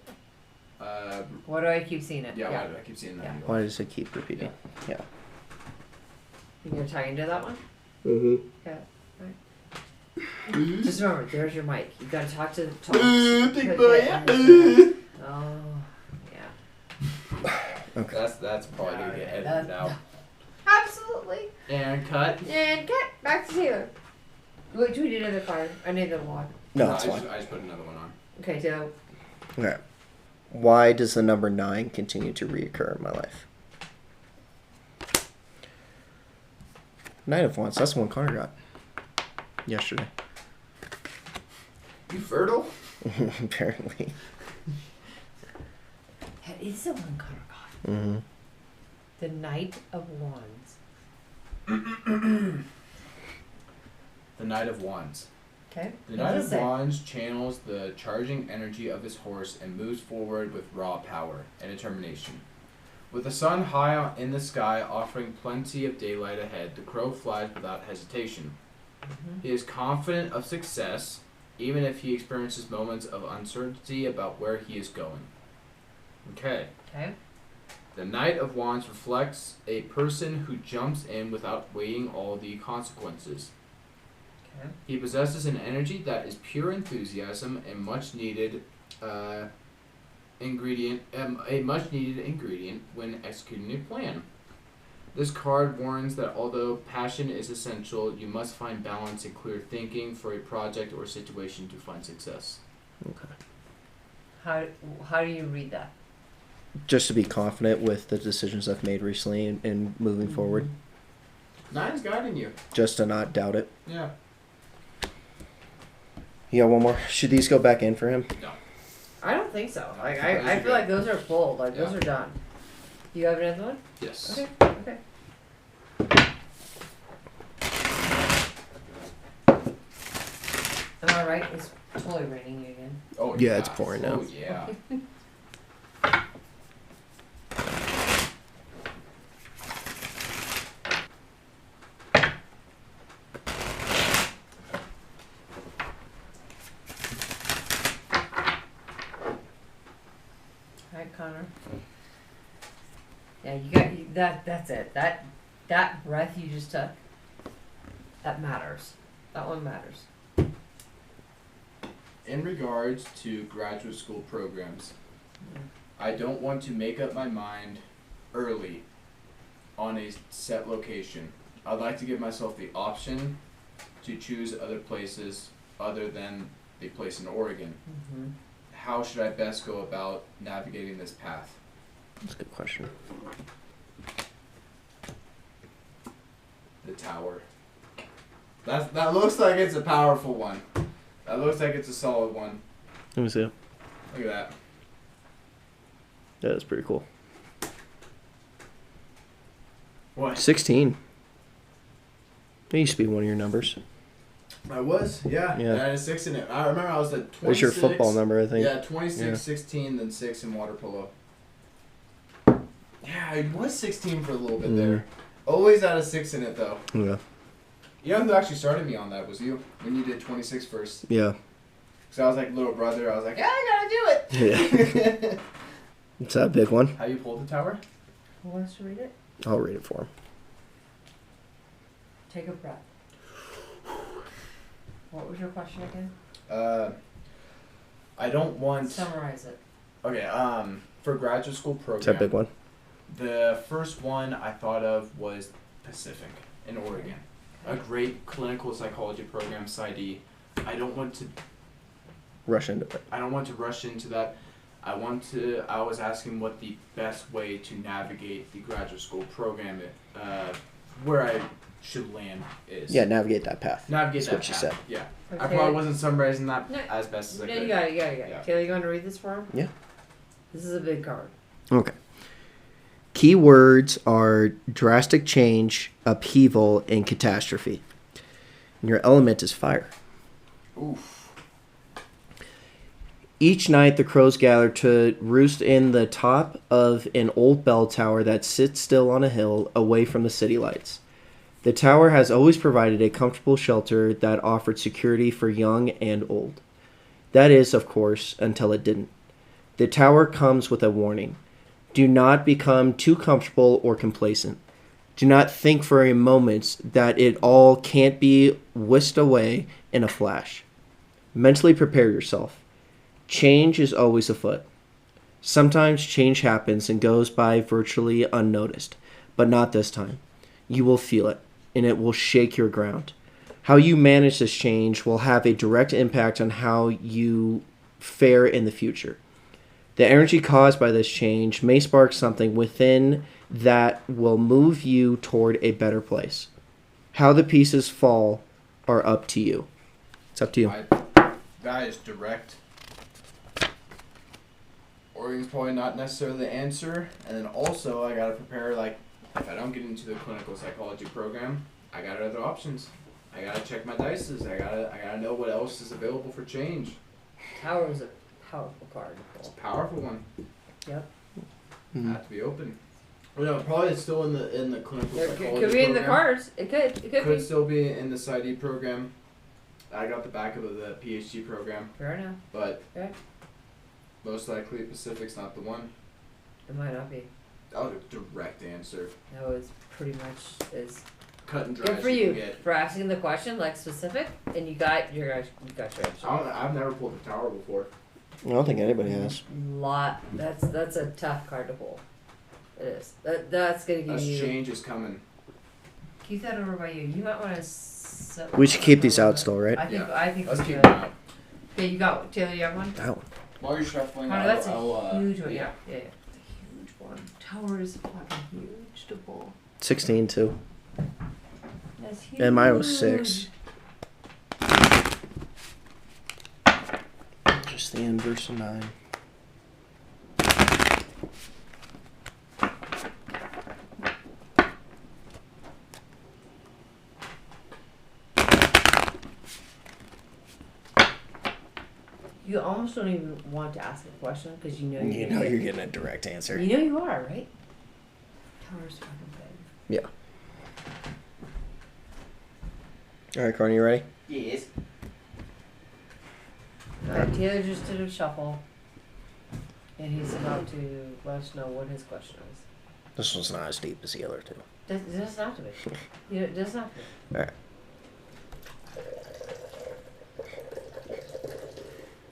Why do I keep seeing it? Yeah. Why do I keep seeing that? Yeah. Why does it keep repeating? Yeah. You gonna tie into that one? Mm-hmm. Yeah. Right. Just remember, there's your mic. You gotta talk to Big boy. yeah. Yeah. Oh, yeah. Okay. That's probably gonna get edited That- out. Absolutely. And cut. And cut back to Taylor. Wait, do we need another fire? I need another one. No, it's I fine. just put another one on. Okay, Taylor. Okay. Why does the number 9 continue to reoccur in my life? Knight of Wands. That's the one Connor got yesterday. You fertile? Apparently. That is the one Connor got. Mm-hmm. The Knight of Wands. The Knight of Wands. Okay. The What Knight does of it say? Wands channels the charging energy of his horse and moves forward with raw power and determination. With the sun high in the sky offering plenty of daylight ahead, the crow flies without hesitation. He is confident of success, even if he experiences moments of uncertainty about where he is going. Okay. Okay. The Knight of Wands reflects a person who jumps in without weighing all the consequences. Okay. He possesses an energy that is pure enthusiasm and a much needed ingredient when executing a plan. This card warns that although passion is essential, you must find balance and clear thinking for a project or situation to find success. Okay. How do you read that? Just to be confident with the decisions I've made recently and moving forward. Nine's guiding you. Just to not doubt it. Yeah. You got one more? Should these go back in for him? No. I don't think so. Like Those I are feel good. like those are full. Like those Yeah. are done. You have another one? Yes. Okay. Okay. Am I right? It's totally raining again. Oh Yeah, it's pouring now. Oh yeah. Alright, Connor. Yeah, you got that. That's it. That breath you just took. That matters. That one matters. In regards to graduate school programs, I don't want to make up my mind early on a set location. I'd like to give myself the option to choose other places other than the place in Oregon. Mm-hmm. How should I best go about navigating this path? That's a good question. The tower. That looks like it's a powerful one. That looks like it's a solid one. Let me see. Look at that. Yeah, that's pretty cool. What? 16. That used to be one of your numbers. I was, yeah. Yeah. I had a 6 in it. I remember I was at 26. That's your football number, I think. Yeah, 26, Yeah. 16, then 6 in water polo. Yeah, I was 16 for a little bit there. Always had a 6 in it, though. Yeah. You know who actually started me on that was you, when you did 26 first. Yeah. Because I was like little brother. I was like, yeah, I gotta do it. Yeah. It's that big one. How you pulled the tower? Who wants to read it? I'll read it for him. Take a breath. What was your question again? I don't want... Summarize it. Okay, for graduate school program... It's that big one. The first one I thought of was Pacific in Oregon. A great clinical psychology program, PsyD. I don't want to Rush into it. rush into that. I was asking what the best way to navigate the graduate school program, where I should land is. Yeah, navigate that path. Navigate That's that what you path. said. Yeah. Okay. I probably wasn't summarizing that No. as best as I No, could. you got it. Yeah. Taylor, you want to read this for him? Yeah. This is a big card. Okay. Key words are drastic change, upheaval, and catastrophe. And your element is fire. Oof. Each night the crows gather to roost in the top of an old bell tower that sits still on a hill away from the city lights. The tower has always provided a comfortable shelter that offered security for young and old. That is, of course, until it didn't. The tower comes with a warning. Do not become too comfortable or complacent. Do not think for a moment that it all can't be whisked away in a flash. Mentally prepare yourself. Change is always afoot. Sometimes change happens and goes by virtually unnoticed, but not this time. You will feel it, and it will shake your ground. How you manage this change will have a direct impact on how you fare in the future. The energy caused by this change may spark something within that will move you toward a better place. How the pieces fall are up to you. It's up to you. That is direct. Oregon's probably not necessarily the answer. And then also, I gotta prepare, like, if I don't get into the clinical psychology program, I got other options. I gotta check my dices. I gotta know what else is available for change. Tower is a powerful card. It's a powerful one. Yep. Have to be open. Well, no, probably it's still in the clinical It psychology could be in the program. cards. It could Could be. still be in the PsyD program. I got the back of the PhD program, Fair enough. but Okay. most likely Pacific's not the one. It might not be. That was a direct answer. That was pretty much is Cut and dry. good for as you can get. for asking the question like specific, and you got your answer. I've never pulled the tower before. I don't think anybody has. That's a tough card to pull. It is. That's gonna give Us you. change is coming. Keep that over by you. You might want to. We should keep these out still, right? I think. Yeah. I think. Let's we keep should. them out. Okay, you got Taylor. You have one. That one. While you're shuffling, Connor, that's a I'll, huge one. Yeah. A huge one. Tower is fucking huge to pull. 16 too. That's huge. And mine was 6. Just the inverse of 9. You almost don't even want to ask a question because you know You know you're getting a direct answer. You know you are, right? Tower's fucking big. Yeah. All right, Carney, you ready? Yes. Alright, Taylor just did a shuffle. And he's about to let us know what his question is. This one's not as deep as the other two. It doesn't have to be. It doesn't have to be. All right.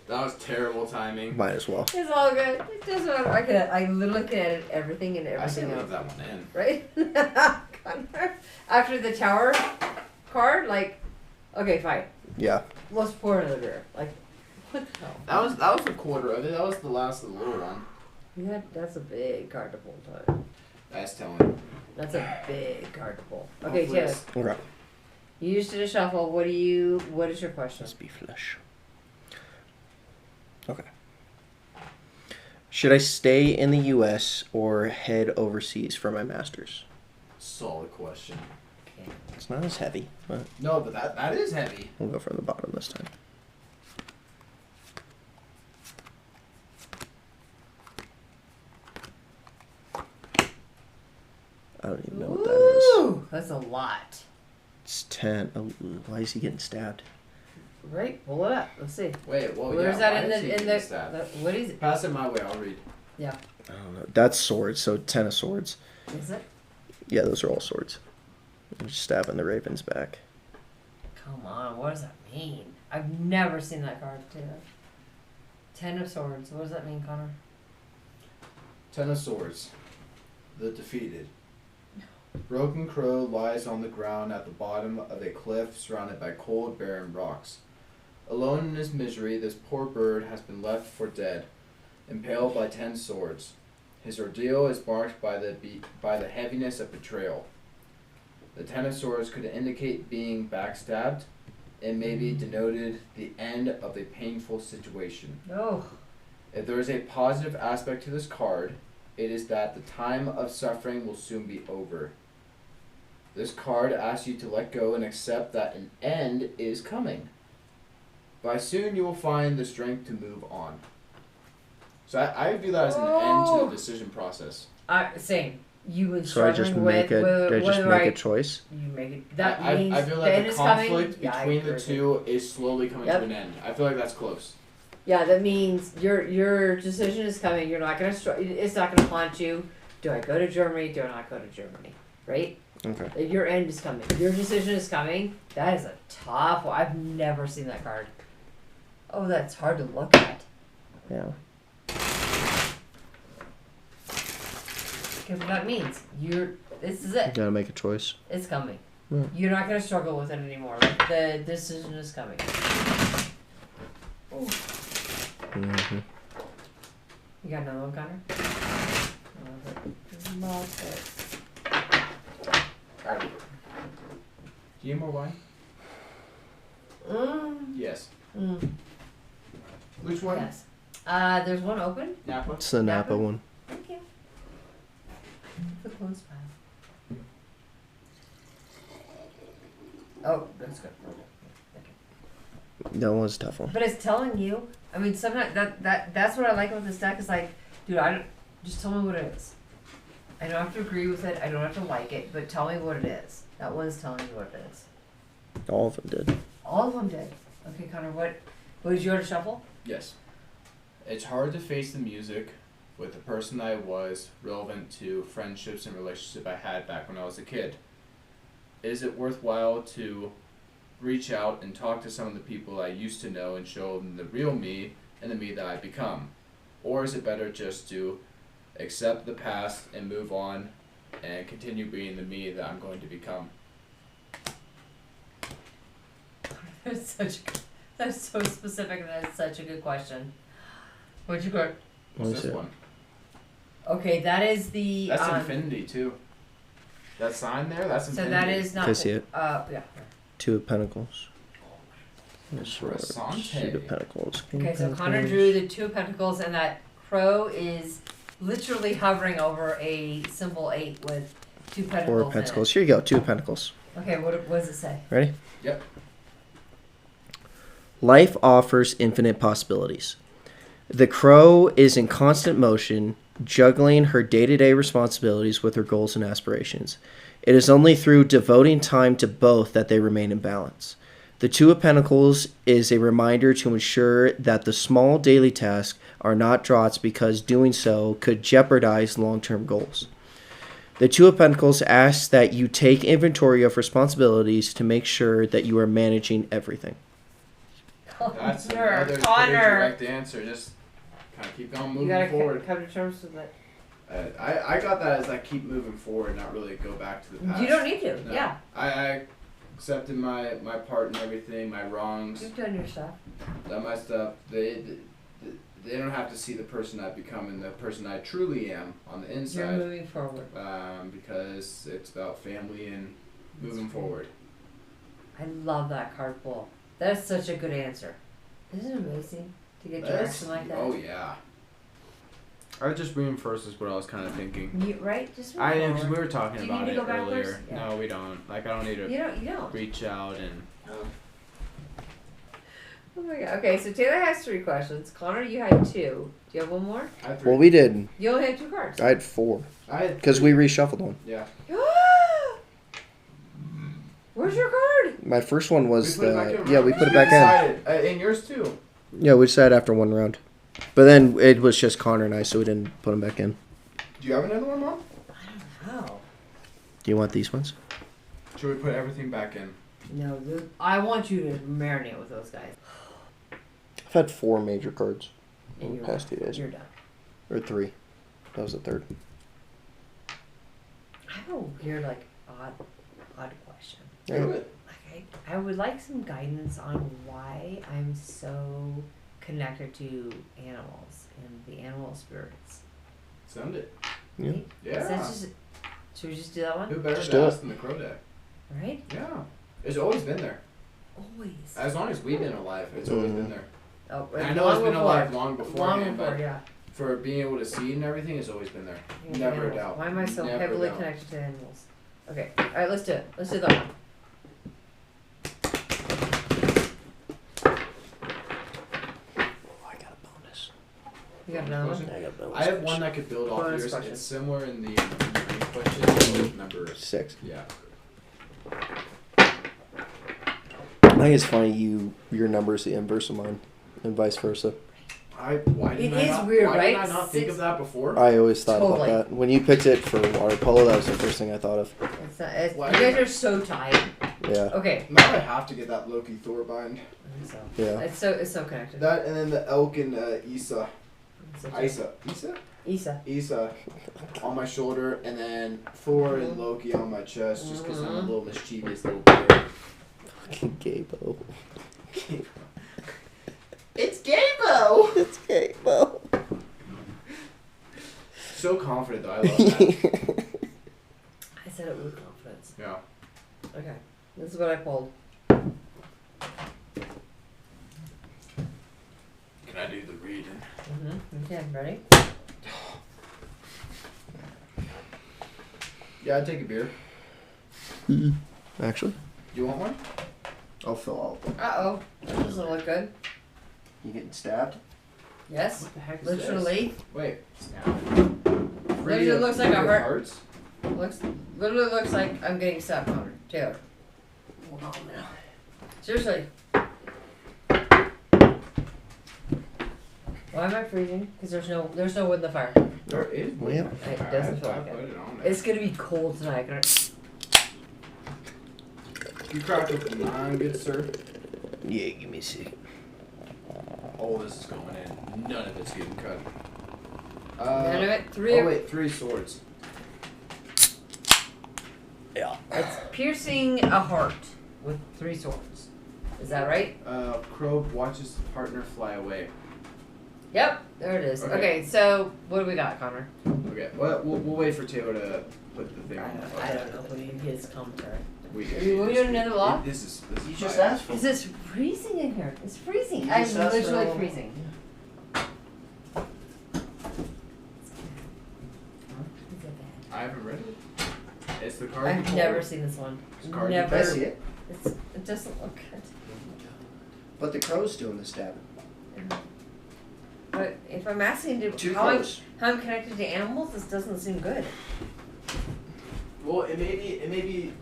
That was terrible timing. Might as well. It's all good. It doesn't matter. I literally can edit everything and I should everything leave else. that one in. Right? Connor, after the tower card, like, okay, fine. Yeah. Let's pour it in the beer. Like, what the hell? That was a quarter of it. That was the last of the little one. Yeah, that's a big card to pull, Todd. That's telling. That's a big card to pull. Okay, Hopefully Taylor. it's- Okay. You just did a shuffle. What is your question? Let's be flush. Okay. Should I stay in the U.S. or head overseas for my master's? Solid question. Okay. It's not as heavy, but No, but that is heavy. we'll go from the bottom this time. I don't even know what that is. Ooh, that's a lot. It's 10. Oh, why is he getting stabbed? Right? Pull it up. Let's see. Wait, well, Where's yeah, that why in is he the getting stabbed? what is it? Pass it my way. I'll read. Yeah. I don't know. That's swords, so 10 of swords. Is it? Yeah, those are all swords. I'm just stabbing the raven's back. Come on. What does that mean? I've never seen that card, Taylor. 10 of swords. What does that mean, Connor? 10 of Swords. The defeated. Broken Crow lies on the ground at the bottom of a cliff surrounded by cold, barren rocks. Alone in his misery, this poor bird has been left for dead, impaled by 10 swords. His ordeal is marked by the heaviness of betrayal. The 10 of Swords could indicate being backstabbed. It may be denoted the end of a painful situation. Oh. If there is a positive aspect to this card, it is that the time of suffering will soon be over. This card asks you to let go and accept that an end is coming. By soon you will find the strength to move on. So I view that as an end to the decision process. Same. You would So I just make a choice? You make it. That I means feel the like end the is coming. conflict Yeah, I between agree the with two is slowly coming Yep. to an end. I feel like that's close. Yeah, that means your decision is coming. You're not gonna. It's not gonna haunt you. Do I go to Germany? Do I not go to Germany? Right? Okay. Your end is coming. Your decision is coming. That is a tough one. I've never seen that card. Oh, that's hard to look at. Yeah. Okay, what that means this is You it. gotta make a choice. It's coming. Yeah. You're not gonna struggle with it anymore. Like, the decision is coming. Oh, Mm-hmm. you got another one, Connor? Love it. Do you need more wine? Yes. Which one? Yes. There's one open. Napa? It's the Napa Napa? one. Thank you. The close pile. Oh, that's good. That was a tough one. But it's telling you. I mean, sometimes that's what I like about this deck. Is like, dude, I don't just tell me what it is. I don't have to agree with it. I don't have to like it, but tell me what it is. That one's telling you what it is. All of them did. All of them did. Okay, Connor, what did you want to shuffle? Yes. It's hard to face the music with the person I was relevant to friendships and relationships I had back when I was a kid. Is it worthwhile to reach out and talk to some of the people I used to know and show them the real me and the me that I've become? Or is it better just to accept the past and move on and continue being the me that I'm going to become? That's so specific and that's such a good question. What'd you got? What's What's this it? one? Okay, that is the That's infinity too. That sign there, that's so infinity. that is not Can I see it? yeah. Two of Pentacles. Sword, Rasante. Suit of Pentacles. King Okay, of so Connor Pentacles. drew the Two of Pentacles, and that crow is literally hovering over a symbol 8 with two pentacles. Four of Pentacles. Here you go. Two of Pentacles. In it. Okay, what does it say? Ready? Yep. Life offers infinite possibilities. The crow is in constant motion, juggling her day-to-day responsibilities with her goals and aspirations. It is only through devoting time to both that they remain in balance. The Two of Pentacles is a reminder to ensure that the small daily tasks are not draughts because doing so could jeopardize long-term goals. The Two of Pentacles asks that you take inventory of responsibilities to make sure that you are managing everything. That's Connor, another pretty Connor. direct answer. Just kind of keep on You moving gotta forward. come to terms with it. I got that as like keep moving forward, not really go back to the past. You don't need to. No. Yeah. I accepted my part in everything, my wrongs, You've done your stuff. done my stuff. They don't have to see the person I've become and the person I truly am on the You're inside. moving forward. Because it's about family and moving forward. I love that card pull. That's such a good answer. Isn't it amazing to get direction like that? Oh yeah. I just reinforces what I was kind of thinking. You, right? Just move I am because forward. we were talking Do you about need it to go backwards? earlier. Yeah. No, we don't. Like I don't need to You don't. reach out and. Oh my god. Okay, so Taylor has 3 questions. Connor, you had 2. Do you have one more? I had 3. Well, we did. You only had 2 cards. I had 4 I had because we reshuffled one. Yeah. Where's your card? My first one was We put it back in. yeah, we put it back in. Decided. And yours too. Yeah, we decided after one round, but then it was just Connor and I, so we didn't put them back in. Do you have another one, Mom? Oh. Do you want these ones? Should we put everything back in? No, I want you to marinate with those guys. I've had 4 major cards in And the past 2 days, You're done. or 3. That was the 3rd. I have a weird, odd question. Yeah. Like, I would like some guidance on why I'm so connected to animals and the animal spirits. Send it. Yeah. Right? Yeah. Is that just, should we just do that Who one? better Just to do ask it. than the crow deck? Right? Yeah. It's always been there. Always. As long as we've been alive, it's always Mhm. been there. Oh, And I know it's been before. alive long beforehand, Long before, but yeah. for being able to see and everything, it's always been there. Animals. Never a doubt. Why am I so Never a heavily doubt. connected to animals? Okay, alright, let's do it. Let's do that one. I got a bonus. You got another one? I got a bonus. I have one that could build off Bonus yours. question. It's similar in the green question. Number 6. yeah. I think it's funny your number is the inverse of mine, and vice versa. Why didn't It I is not, weird, why right? didn't I not think of that before? I always thought Totally. about that. When you picked it for water polo, that was the first thing I thought of. It's not, it's, Why you guys not? are so tied. Yeah. Okay. Now I have to get that Loki Thor bind. So, Yeah. it's so connected. That and then the elk and Isa. It's such a- Isa? Isa. Isa on my shoulder, and then Thor and Loki on my chest, just because I'm a little mischievous little bear. Fucking Gabo. It's Gabo! It's Gabo. So confident though, I love that. I said it with confidence. Yeah. Okay. This is what I pulled. Can I do the reading? Okay, ready? Yeah, I'd take a beer. Actually, You want one? I'll fill out. Uh-oh. That doesn't look good. You getting stabbed? Yes. What the heck is Literally. this? Wait. Literally looks like a Three of heart. hearts? Literally looks like I'm getting stabbed, Connor. Taylor. Hold on now. Seriously. Why am I freezing? Because there's no wood in the fire. There is. Well, yeah. It doesn't feel I like put it. it on there. It's gonna be cold tonight. You cracked open mine, good sir. Yeah, give me a second. All this is going in. None of it's getting cut. None of it. Oh wait, 3 swords. Yeah. It's piercing a heart with 3 swords. Is that right? Crow watches the partner fly away. Yep. There it is. Okay. Okay, so what do we got, Connor? Okay, well, we'll wait for Taylor to put the thing on. I don't know. We need his commentary. We Are we doing another block? This is You just fine. asked for Because it's freezing in here. It's freezing. You I'm just asked for a literally little- freezing. I haven't read it. It's the card. you I've pulled. never seen this one. It's the card you Never. pulled. I see it. It doesn't look good. But the crow's doing the stabbing. But if I'm asking to Two how I'm crows. connected to animals, this doesn't seem good. Well, it may be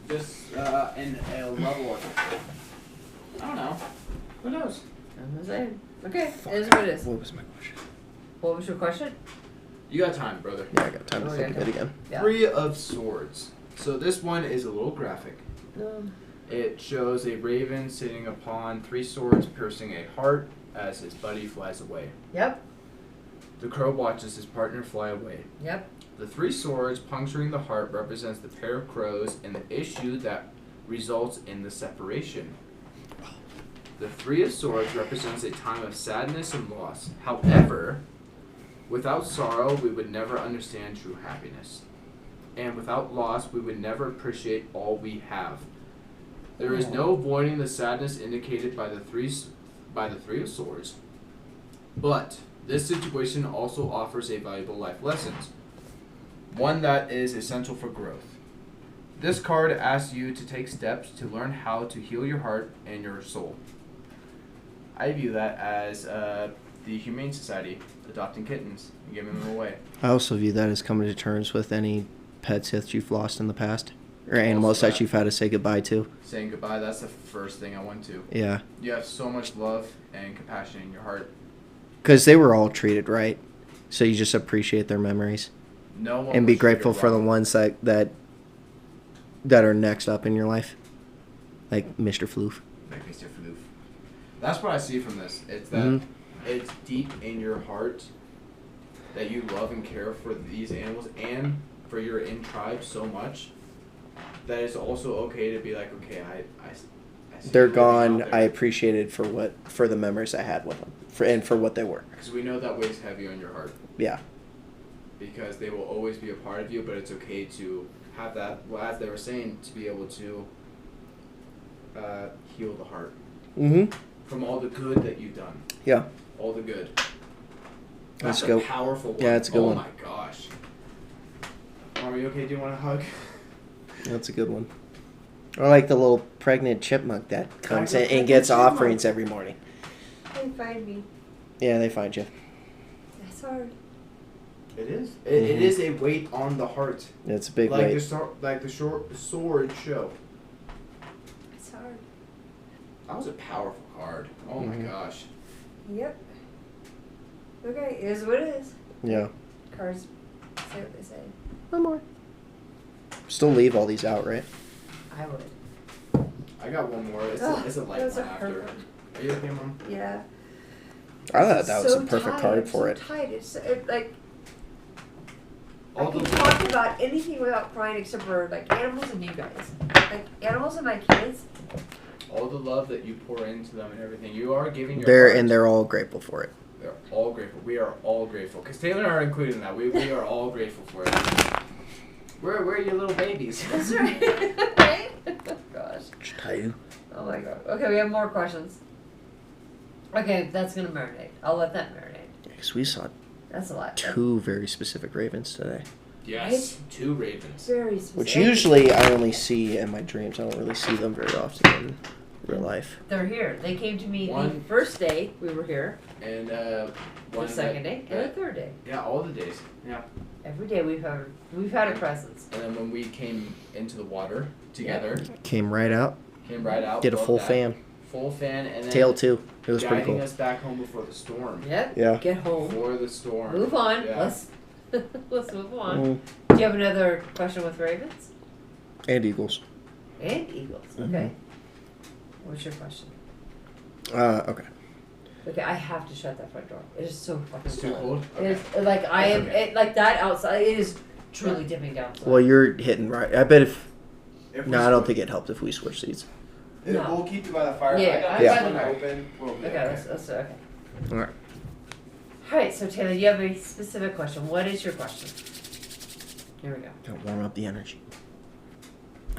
just in a level of. I don't know. Who knows? I'm just saying. Okay, it is what it is. What was my question? What was your question? You got time, brother. Yeah, I got time to Oh, think yeah. of it again. Yeah. 3 of Swords. So this one is a little graphic. No. It shows a raven sitting upon 3 swords piercing a heart as his buddy flies away. Yep. The crow watches his partner fly away. Yep. The 3 swords puncturing the heart represents the pair of crows and the issue that results in the separation. The 3 of Swords represents a time of sadness and loss. However, without sorrow, we would never understand true happiness. And without loss, we would never appreciate all we have. There is no avoiding the sadness indicated by the 3 of Swords. But this situation also offers a valuable life lesson, one that is essential for growth. This card asks you to take steps to learn how to heal your heart and your soul. I view that as the Humane Society adopting kittens and giving them away. I also view that as coming to terms with any pets that you've lost in the past. Or animals Also that that. you've had to say goodbye to. Saying goodbye, that's the first thing I went to. Yeah. You have so much love and compassion in your heart. Because they were all treated right. So you just appreciate their memories. No one And will be treat grateful you for the wrong. ones that are next up in your life. Like Mr. Floof. Like Mr. Floof. That's what I see from this. It's that Mhm. it's deep in your heart that you love and care for these animals and for your in tribe so much that it's also okay to be like, okay, I see They're you living out gone. there. I appreciated for the memories I had with them. For what they were. Because we know that weighs heavy on your heart. Yeah. Because they will always be a part of you, but it's okay to have that, well, as they were saying, to be able to heal the heart Mm-hmm. from all the good that you've done. Yeah. All the good. Let's That's a go. powerful one. Yeah, it's a good oh one. my gosh. Are you okay? Do you want a hug? That's a good one. Or like the little pregnant chipmunk that comes in and pregnant gets chipmunk. offerings every morning. They find me. Yeah, they find you. That's hard. It is. It Mhm. is a weight on the heart. It's a big like weight. the sword show. It's hard. That was a powerful card. Oh my Mhm. gosh. Yep. Okay, it is what it is. Yeah. Cards say what they say. One more. Still leave all these out, right? I would. I got one more. It's Ugh, a light that was one a after. hard one. Are you okay, Mom? Yeah. I thought that was So a perfect tight, card I'm for so it. Tight. It's like All I can the talk about anything without crying except for like animals and you guys. Like animals and my kids. all the love that you pour into them and everything. You are giving your They're heart. and they're all grateful for it. They're all grateful. We are all grateful. Because Taylor and I are included in that. We are all grateful for it. We're your little babies. That's right. Right? Gosh. Just tell you. Oh my god. Okay, we have more questions. Okay, that's gonna marinate. I'll let that marinate. Yeah, because we saw That's a lot. two very specific ravens today. Yes. 2 ravens. That's very specific. Which usually I only see in my dreams. I don't really see them very often in real life. They're here. They came to me the One- first day we were here, And the one second day, and the third day. Yeah, all the days. Yeah. Every day we've had a presence. And then when we came into the water together, Came right out. came right out. Did a loved full that. fan. Full fan, and then Tail too. It was pretty guiding cool. us back home before the storm. Yep. Yeah. Get home. Before the storm. Move on. Yeah. Let's move on. Mm. Do you have another question with ravens And eagles. and eagles? Mhm. Okay. What's your question? Okay. Okay, I have to shut that front door. It is so fucking It's too cold. cold. It is like I That's am okay. like that outside. It is truly dipping down. Well, you're hitting right. I bet if. If we No, I don't switch- think it helped if we switch seats. No. We'll keep you by the fire. Yeah, I got I'm this by the one fire. open. We'll be Okay, let's okay. All right. All right, so Taylor, you have a specific question. What is your question? Here we go. Gotta warm up the energy.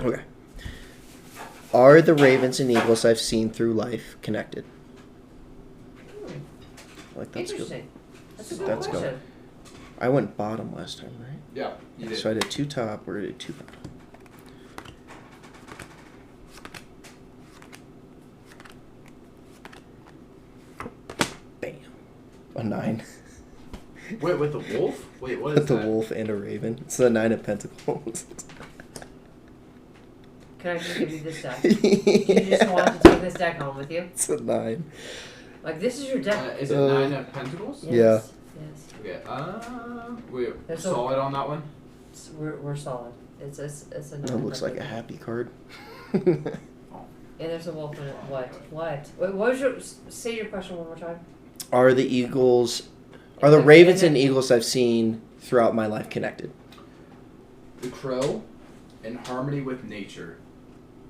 Okay. Are the ravens and eagles I've seen through life connected? Like that's good. Interesting. That's a good That's good. question. I went bottom last time, right? Yeah, you did. So I did 2 top. We're gonna do 2 bottom. A 9. Wait, with the wolf? Wait, what is With the that? wolf and a raven. It's the 9 of Pentacles. Can I just give you this deck? Do you just want to take this deck home with you? It's a 9. Like, this is your deck. Is it 9 of Pentacles? Yes. Yes. Okay. Wait, There's solid on that one? We're solid. It's a That nine looks like a Pentacles. happy card. And there's a wolf in it. What? Wait, what was your... Say your question one more time. Are the ravens and eagles I've seen throughout my life connected? The crow, in harmony with nature,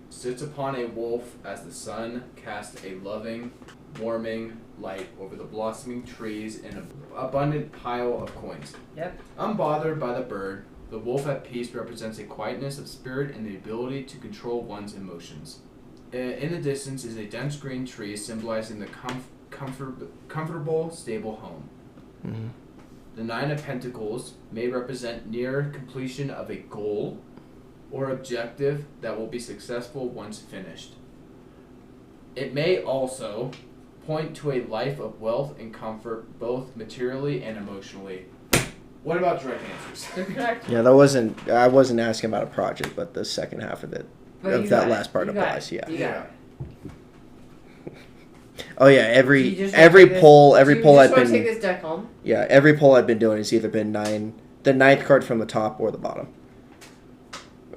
sits upon a wolf as the sun casts a loving, warming light over the blossoming trees and an abundant pile of coins. Yep. Unbothered by the bird, the wolf at peace represents a quietness of spirit and the ability to control one's emotions. In the distance is a dense green tree symbolizing the comfortable, stable home. Mm-hmm. The 9 of Pentacles may represent near completion of a goal or objective that will be successful once finished. It may also point to a life of wealth and comfort, both materially and emotionally. What about direct answers? You're correct. Yeah, I wasn't asking about a project, but the second half of it. But Of you that got it. last part You got applies, it. yeah. You got it. Oh yeah, You every just wanna take poll this- every you poll just I've wanna been take this deck home? every poll I've been doing has either been the 9th card from the top or the bottom.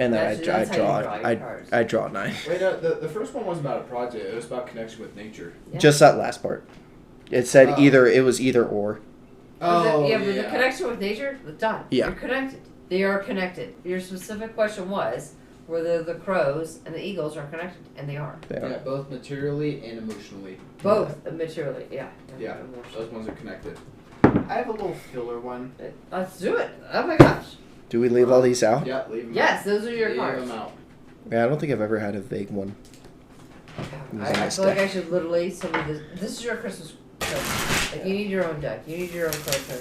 And then That's how you draw your cards. I draw 9. Wait, the first one wasn't about a project. It was about connection with nature. Yeah. Just that last part. It said Oh. it was either or. But the connection with nature, done. Yeah. You're connected. They are connected. Your specific question was whether the crows and the eagles are connected, and they are. They are. Yeah, both materially and emotionally. Both materially, yeah. Yeah, Emotionally. those ones are connected. I have a little filler one. Let's do it. Oh my gosh. Do we leave all these out? Yeah, leave them Yes, out. those are your Leave cards. them out. Yeah, I don't think I've ever had a vague one. I feel like I should literally send you this. This is your Christmas present. Like, you need your own deck. You need your own card deck.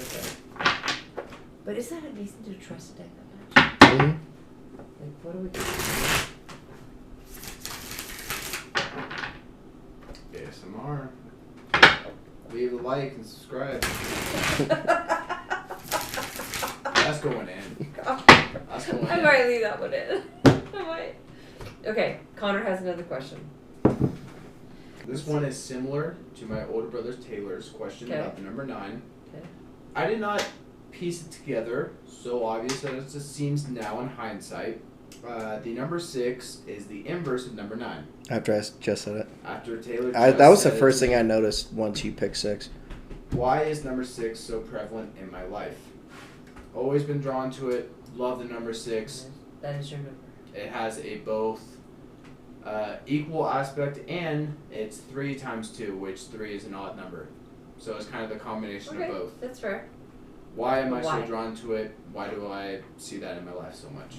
But is that amazing to trust a deck that much? Mhm. Like, what do we do? ASMR. Leave a like and subscribe. That's going in. That's going I in. might leave that one in. I might. Okay, Connor has another question. This one is similar to my older brother Taylor's question Okay. about the number 9. Okay. I did not piece it together, so obvious that it just seems now in hindsight. The number 6 is the inverse of number 9. After I just said it. After Taylor That just was the said first it, thing I noticed once you picked 6. Why is number 6 so prevalent in my life? Always been drawn to it. Love the number 6. That is your number. It has a both equal aspect, and it's 3 times 2, which 3 is an odd number. So it's kind of the combination of both. That's fair. Why am I Why? so drawn to it? Why do I see that in my life so much?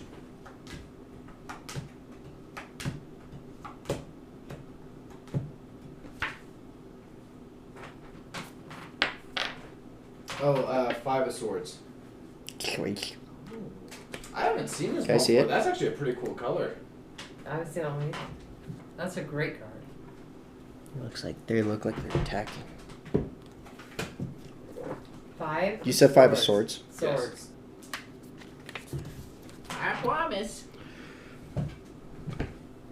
Oh, 5 of Swords. I haven't seen this Can I one see before. it? That's actually a pretty cool color. I haven't seen that one either. That's a great card. They look like they're attacking. 5. You said 5 of swords. Swords. I promise.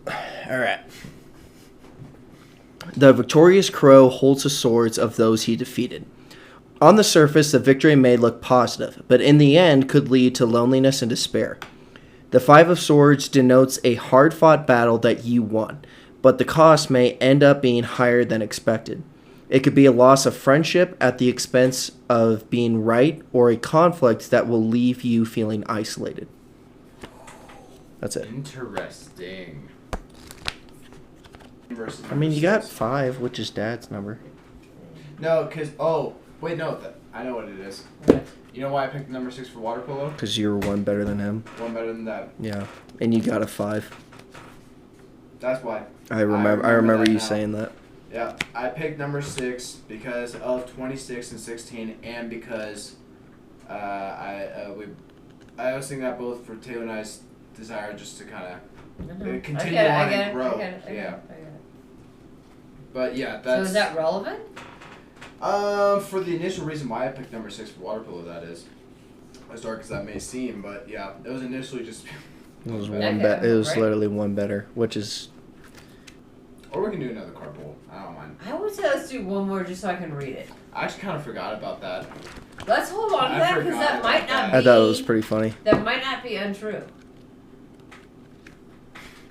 All right. The victorious crow holds the swords of those he defeated. On the surface, the victory may look positive, but in the end could lead to loneliness and despair. The 5 of Swords denotes a hard-fought battle that you won, but the cost may end up being higher than expected. It could be a loss of friendship at the expense of being right, or a conflict that will leave you feeling isolated. That's it. Interesting. I mean, you got 5, which is Dad's number. No, because, wait, no, I know what it is. What? You know why I picked number 6 for water polo? Because you were 1 better than him. One better than that. Yeah. And you got a 5. That's why. I remember that you now. saying that. Yeah, I picked number 6 because of 26 and 16, and because I was thinking that both for Taylor and I's desire just to kind of continue on and grow. I get it. But yeah, that's. So is that relevant? For the initial reason why I picked number 6 for water polo, that is. As dark as that may seem, but yeah, it was initially just. It was Okay, one bet. It was right. literally one better, which is Or we can do another card bowl. I don't mind. I would say let's do one more just so I can read it. I actually kind of forgot about that. Let's hold on to I that because forgot that might about not that. be. I thought it was pretty funny. That might not be untrue.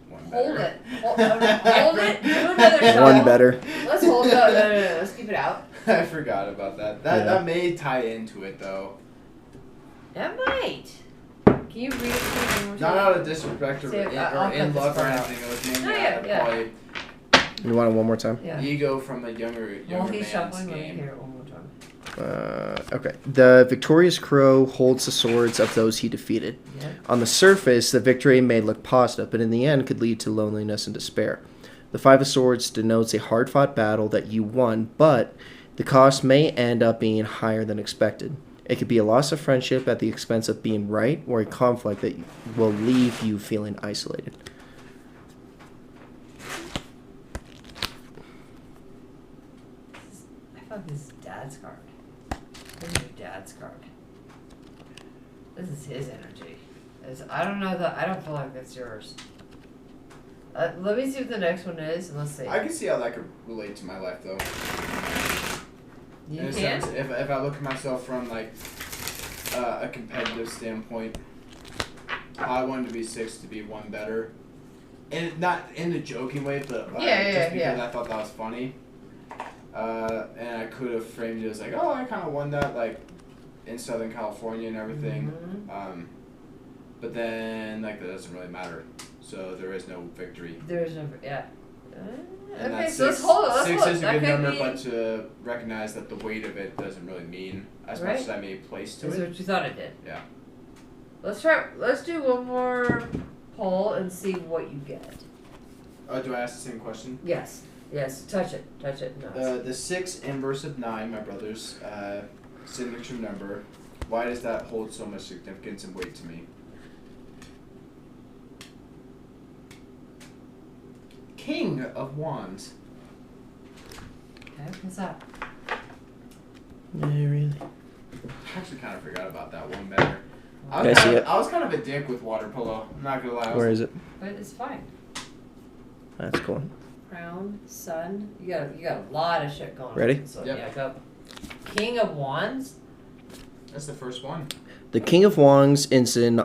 One Hold better. it. Hold it. Do another shot. One better. Let's hold it. No. Let's keep it out. I forgot about that. That may tie into it though. That might. Can you read it to me one more Not time? out of disrespect or See, I'll in cut love this or part out. anything. It was mainly No, out yeah, of yeah. probably You want it one more time? Yeah. ego from a younger Well, he's man's shuffling. Let me game. hear it one more time. Okay. The victorious crow holds the swords of those he defeated. Yeah. On the surface, the victory may look positive, but in the end could lead to loneliness and despair. The Five of Swords denotes a hard-fought battle that you won, but the cost may end up being higher than expected. It could be a loss of friendship at the expense of being right, or a conflict that will leave you feeling isolated. I feel like this is Dad's card. This is your Dad's card. This is his energy. I don't know that. I don't feel like that's yours. Let me see what the next one is, and let's see. I can see how that could relate to my life though. You In a can? sense, if I look at myself from like a competitive standpoint, I wanted to be 6 to be 1 better, and not in a joking way, but just because I thought that was funny. And I could have framed it as like, oh, I kind of won that like in Southern California and everything. Mhm. But then like that doesn't really matter, so there is no victory. There is no. Yeah. And Okay, that so let's 6 hold it. Let's 6 hold it. is a That good could number, be- but to recognize that the weight of it doesn't really mean as much Right. as I may place to Is it. what you thought it did. Yeah. Let's try. Let's do one more poll and see what you get. Do I ask the same question? Yes. Yes. Touch it. Touch it. No. The 6 inverse of 9, my brother's signature number. Why does that hold so much significance and weight to me? King of Wands. Okay. What's that? Yeah, really. I actually kind of forgot about that one better. Can I see it? I was kind of a dick with water polo. I'm not gonna lie. Where is it? But it's fine. That's cool. Crown, Sun. You got a lot of shit going on. Ready? So Yep. yeah, go. King of Wands. That's the first one. The King of Wands is an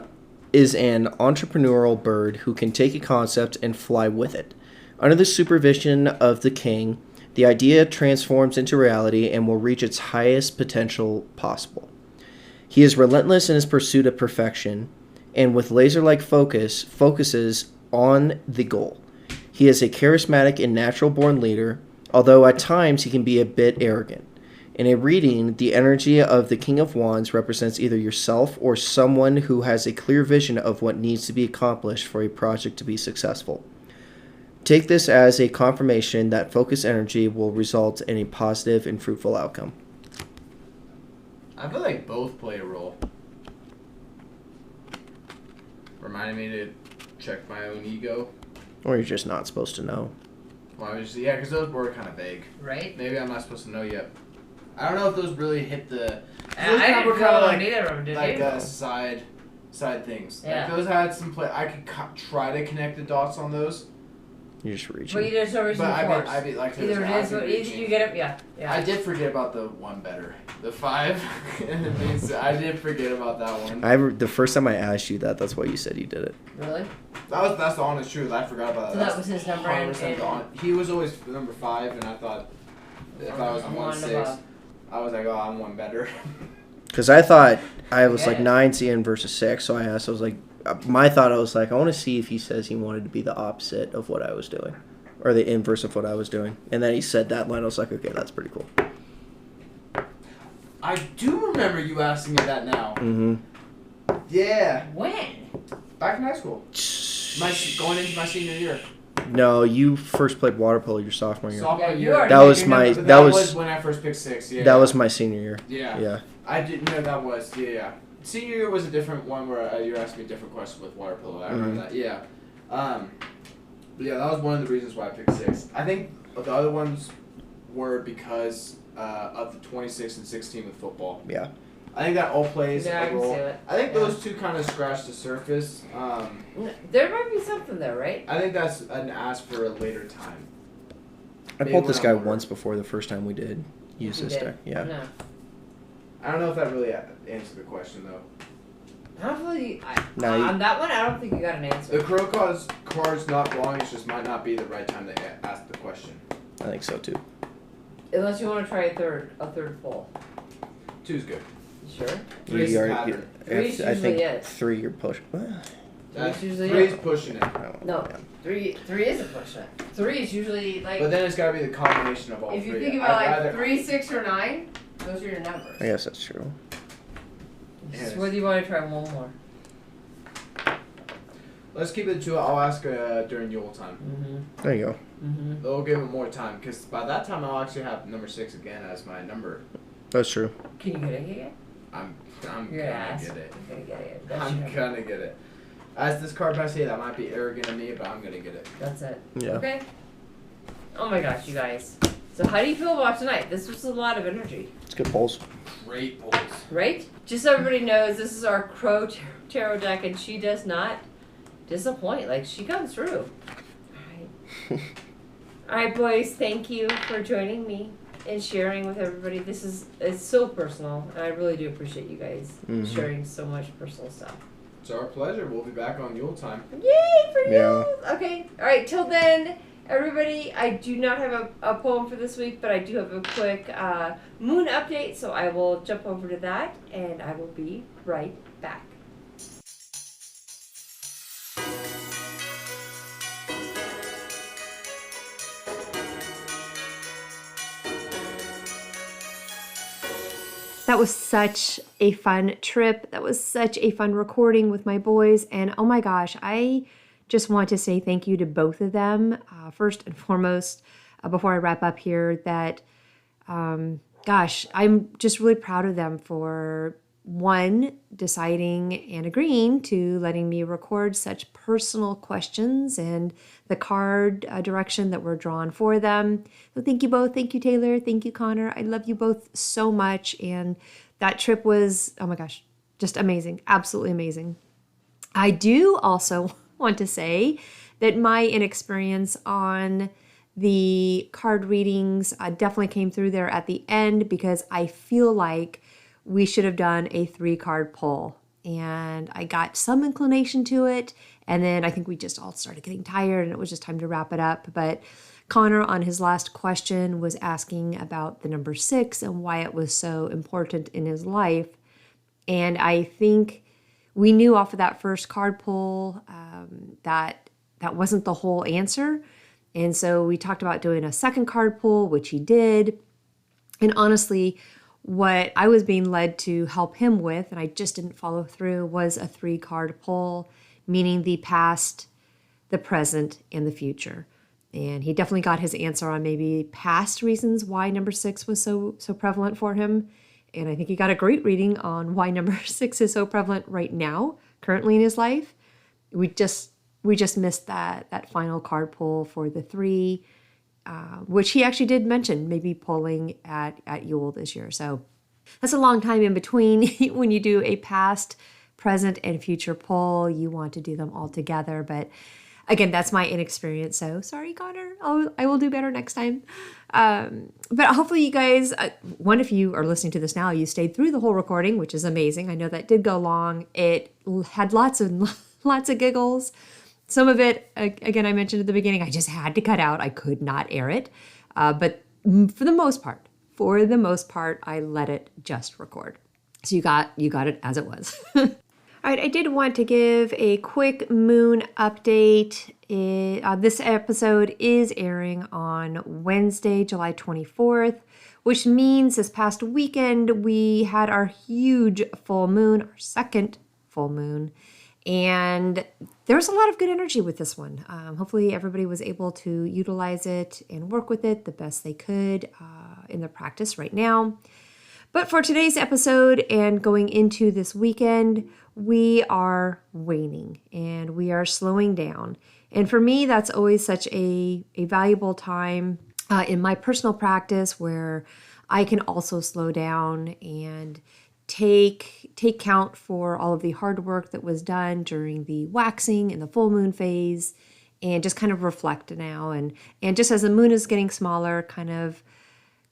entrepreneurial bird who can take a concept and fly with it. Under the supervision of the king, the idea transforms into reality and will reach its highest potential possible. He is relentless in his pursuit of perfection, and with laser-like focuses on the goal. He is a charismatic and natural-born leader, although at times he can be a bit arrogant. In a reading, the energy of the King of Wands represents either yourself or someone who has a clear vision of what needs to be accomplished for a project to be successful. Take this as a confirmation that focused energy will result in a positive and fruitful outcome. I feel like both play a role. Reminding me to check my own ego. Or you're just not supposed to know. Well, yeah, because those were kind of vague. Right. Maybe I'm not supposed to know yet. I don't know if those really hit the. I Those didn't were feel kinda like neither of them did like you? side things. Yeah. Like those had some play. I could try to connect the dots on those. You're just reaching. But you just don't reach But the I force. mean, like Either it is, either you get it. Yeah. Yeah. I did forget about the one better. The 5. I did forget about that one. The first time I asked you that, that's why you said you did it. Really? That's the honest truth. I forgot about that. So that was his number. 100% the he was always number 5, and I thought if I was I'm 1-6, I was like, oh, I'm one better. Because I thought I was like Okay. 9 CN versus 6, so I asked. I was like, my thought. I was like, I want to see if he says he wanted to be the opposite of what I was doing, or the inverse of what I was doing. And then he said that line. I was like, okay, that's pretty cool. I do remember you asking me that now. Mm-hmm. Yeah, When? back in high school. Going into my senior year. No, you first played water polo your sophomore year. Sophomore Yeah, you year. already That had was your my- number. But that that was- was when I first picked 6. Yeah. That was my senior year. Yeah. Yeah. I didn't know that was. Yeah. Senior year was a different one where you were asking me different questions with water polo. I remember that. Yeah. But yeah, that was one of the reasons why I picked 6. I think the other ones were because of the 26 and 16 with football. Yeah. I think that all plays Yeah, I a can role. see it. I think Yeah. those two kind of scratch the surface. There might be something there, right? I think that's an ask for a later time. I Maybe pulled this when guy I'm older. once before the first time we did use You this did. deck. Yeah. No. I don't know if that really answered the question though. I don't really. No, you- On that one, I don't think you got an The answer. crow card's not wrong. It just might not be the right time to ask the question. I think so too. Unless you want to try a third pull. Two's good. You sure? Three's You the already- pattern. Three's I think usually it. 3 you're push. What? That's usually three's it. pushing it. Oh, No, yeah. three isn't pushing it. 3 is usually like. But then it's gotta be the combination of all if you three. think about I'd like rather- 3, 6, or 9, those are your numbers. I guess that's true. So whether you want to try one more. Let's keep it to. I'll ask during Yule time. Mm-hmm. There you go. Mm-hmm. They'll give it more time because by that time I'll actually have number 6 again as my number. That's true. Can you get it again? I'm You're gonna gonna ask. get it. You're gonna get it. That's I'm your- gonna get it. As this card might say, that might be arrogant of me, but I'm gonna get it. That's it. Yeah. Okay. Oh my gosh, you guys. So how do you feel about tonight? This was a lot of energy, It's good pulls. Great pulls. right? Just so everybody knows, this is our Crow Tarot deck, and she does not disappoint. Like, she comes through. Alright. Alright, boys, thank you for joining me and sharing with everybody. It's so personal, and I really do appreciate you guys Mhm. sharing so much personal stuff. It's our pleasure. We'll be back on Yule time. Yay for you! Yeah. Okay, alright, till then, everybody, I do not have a poem for this week, but I do have a quick moon update, so I will jump over to that, and I will be right back. That was such a fun trip. That was such a fun recording with my boys. And oh my gosh, I just want to say thank you to both of them. First and foremost, before I wrap up here, that, gosh, I'm just really proud of them for one, deciding and agreeing to letting me record such personal questions and the card direction that were drawn for them. So thank you both. Thank you, Taylor. Thank you, Connor. I love you both so much. And that trip was, oh my gosh, just amazing. Absolutely amazing. I do also want to say that my inexperience on the card readings definitely came through there at the end, because I feel like we should have done a 3-card pull. And I got some inclination to it. And then I think we just all started getting tired and it was just time to wrap it up. But Connor, on his last question, was asking about the number 6 and why it was so important in his life. And I think we knew off of that first card pull that wasn't the whole answer. And so we talked about doing a second card pull, which he did. And honestly, what I was being led to help him with, and I just didn't follow through, was a 3-card pull, meaning the past, the present, and the future. And he definitely got his answer on maybe past reasons why number 6 was so prevalent for him. And I think he got a great reading on why number 6 is so prevalent right now, currently in his life. We just missed that final card pull for the 3, which he actually did mention maybe pulling at Yule this year. So that's a long time in between. When you do a past, present, and future pull, you want to do them all together. But again, that's my inexperience. So sorry, Connor. I will do better next time. But hopefully you guys, one, if you are listening to this now, you stayed through the whole recording, which is amazing. I know that did go long. It had lots of giggles. Some of it, again, I mentioned at the beginning, I just had to cut out. I could not air it. But for the most part, I let it just record. So you got it as it was. All right, I did want to give a quick moon update. This episode is airing on Wednesday, July 24th, which means this past weekend we had our huge full moon, our second full moon. And there's a lot of good energy with this one. Hopefully everybody was able to utilize it and work with it the best they could in their practice right now. But for today's episode and going into this weekend, we are waning and we are slowing down. And for me, that's always such a valuable time in my personal practice where I can also slow down and take count for all of the hard work that was done during the waxing and the full moon phase, and just kind of reflect now, and just as the moon is getting smaller, kind of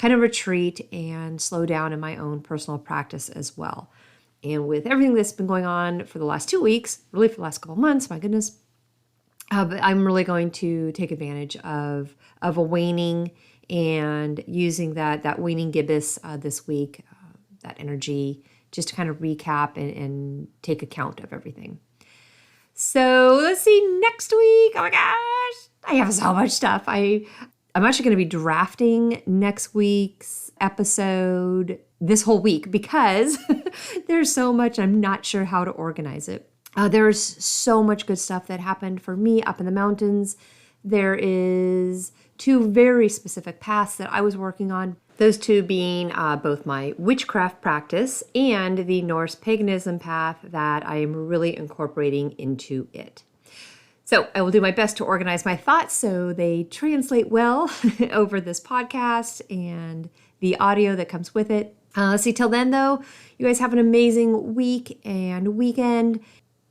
retreat and slow down in my own personal practice as well. And with everything that's been going on for the last 2 weeks, really for the last couple of months, my goodness, but I'm really going to take advantage of a waning and using that waning gibbous this week, that energy, just to kind of recap and take account of everything. So let's see, next week, oh my gosh, I have so much stuff. I'm actually going to be drafting next week's episode this whole week because there's so much, I'm not sure how to organize it. There's so much good stuff that happened for me up in the mountains. There is 2 very specific paths that I was working on. Those 2 being both my witchcraft practice and the Norse paganism path that I am really incorporating into it. So I will do my best to organize my thoughts so they translate well over this podcast and the audio that comes with it. Let's see, till then though, you guys have an amazing week and weekend,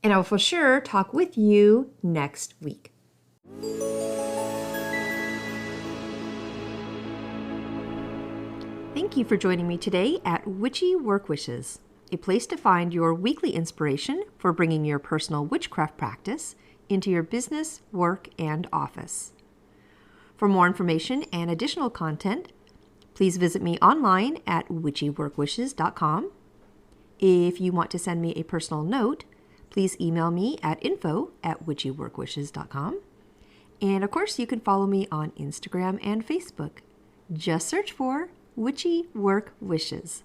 and I will for sure talk with you next week. Thank you for joining me today at Witchy Work Wishes, a place to find your weekly inspiration for bringing your personal witchcraft practice into your business, work, and office. For more information and additional content, please visit me online at witchyworkwishes.com. If you want to send me a personal note, please email me at info@witchyworkwishes.com. And of course, you can follow me on Instagram and Facebook. Just search for Witchy Work Wishes.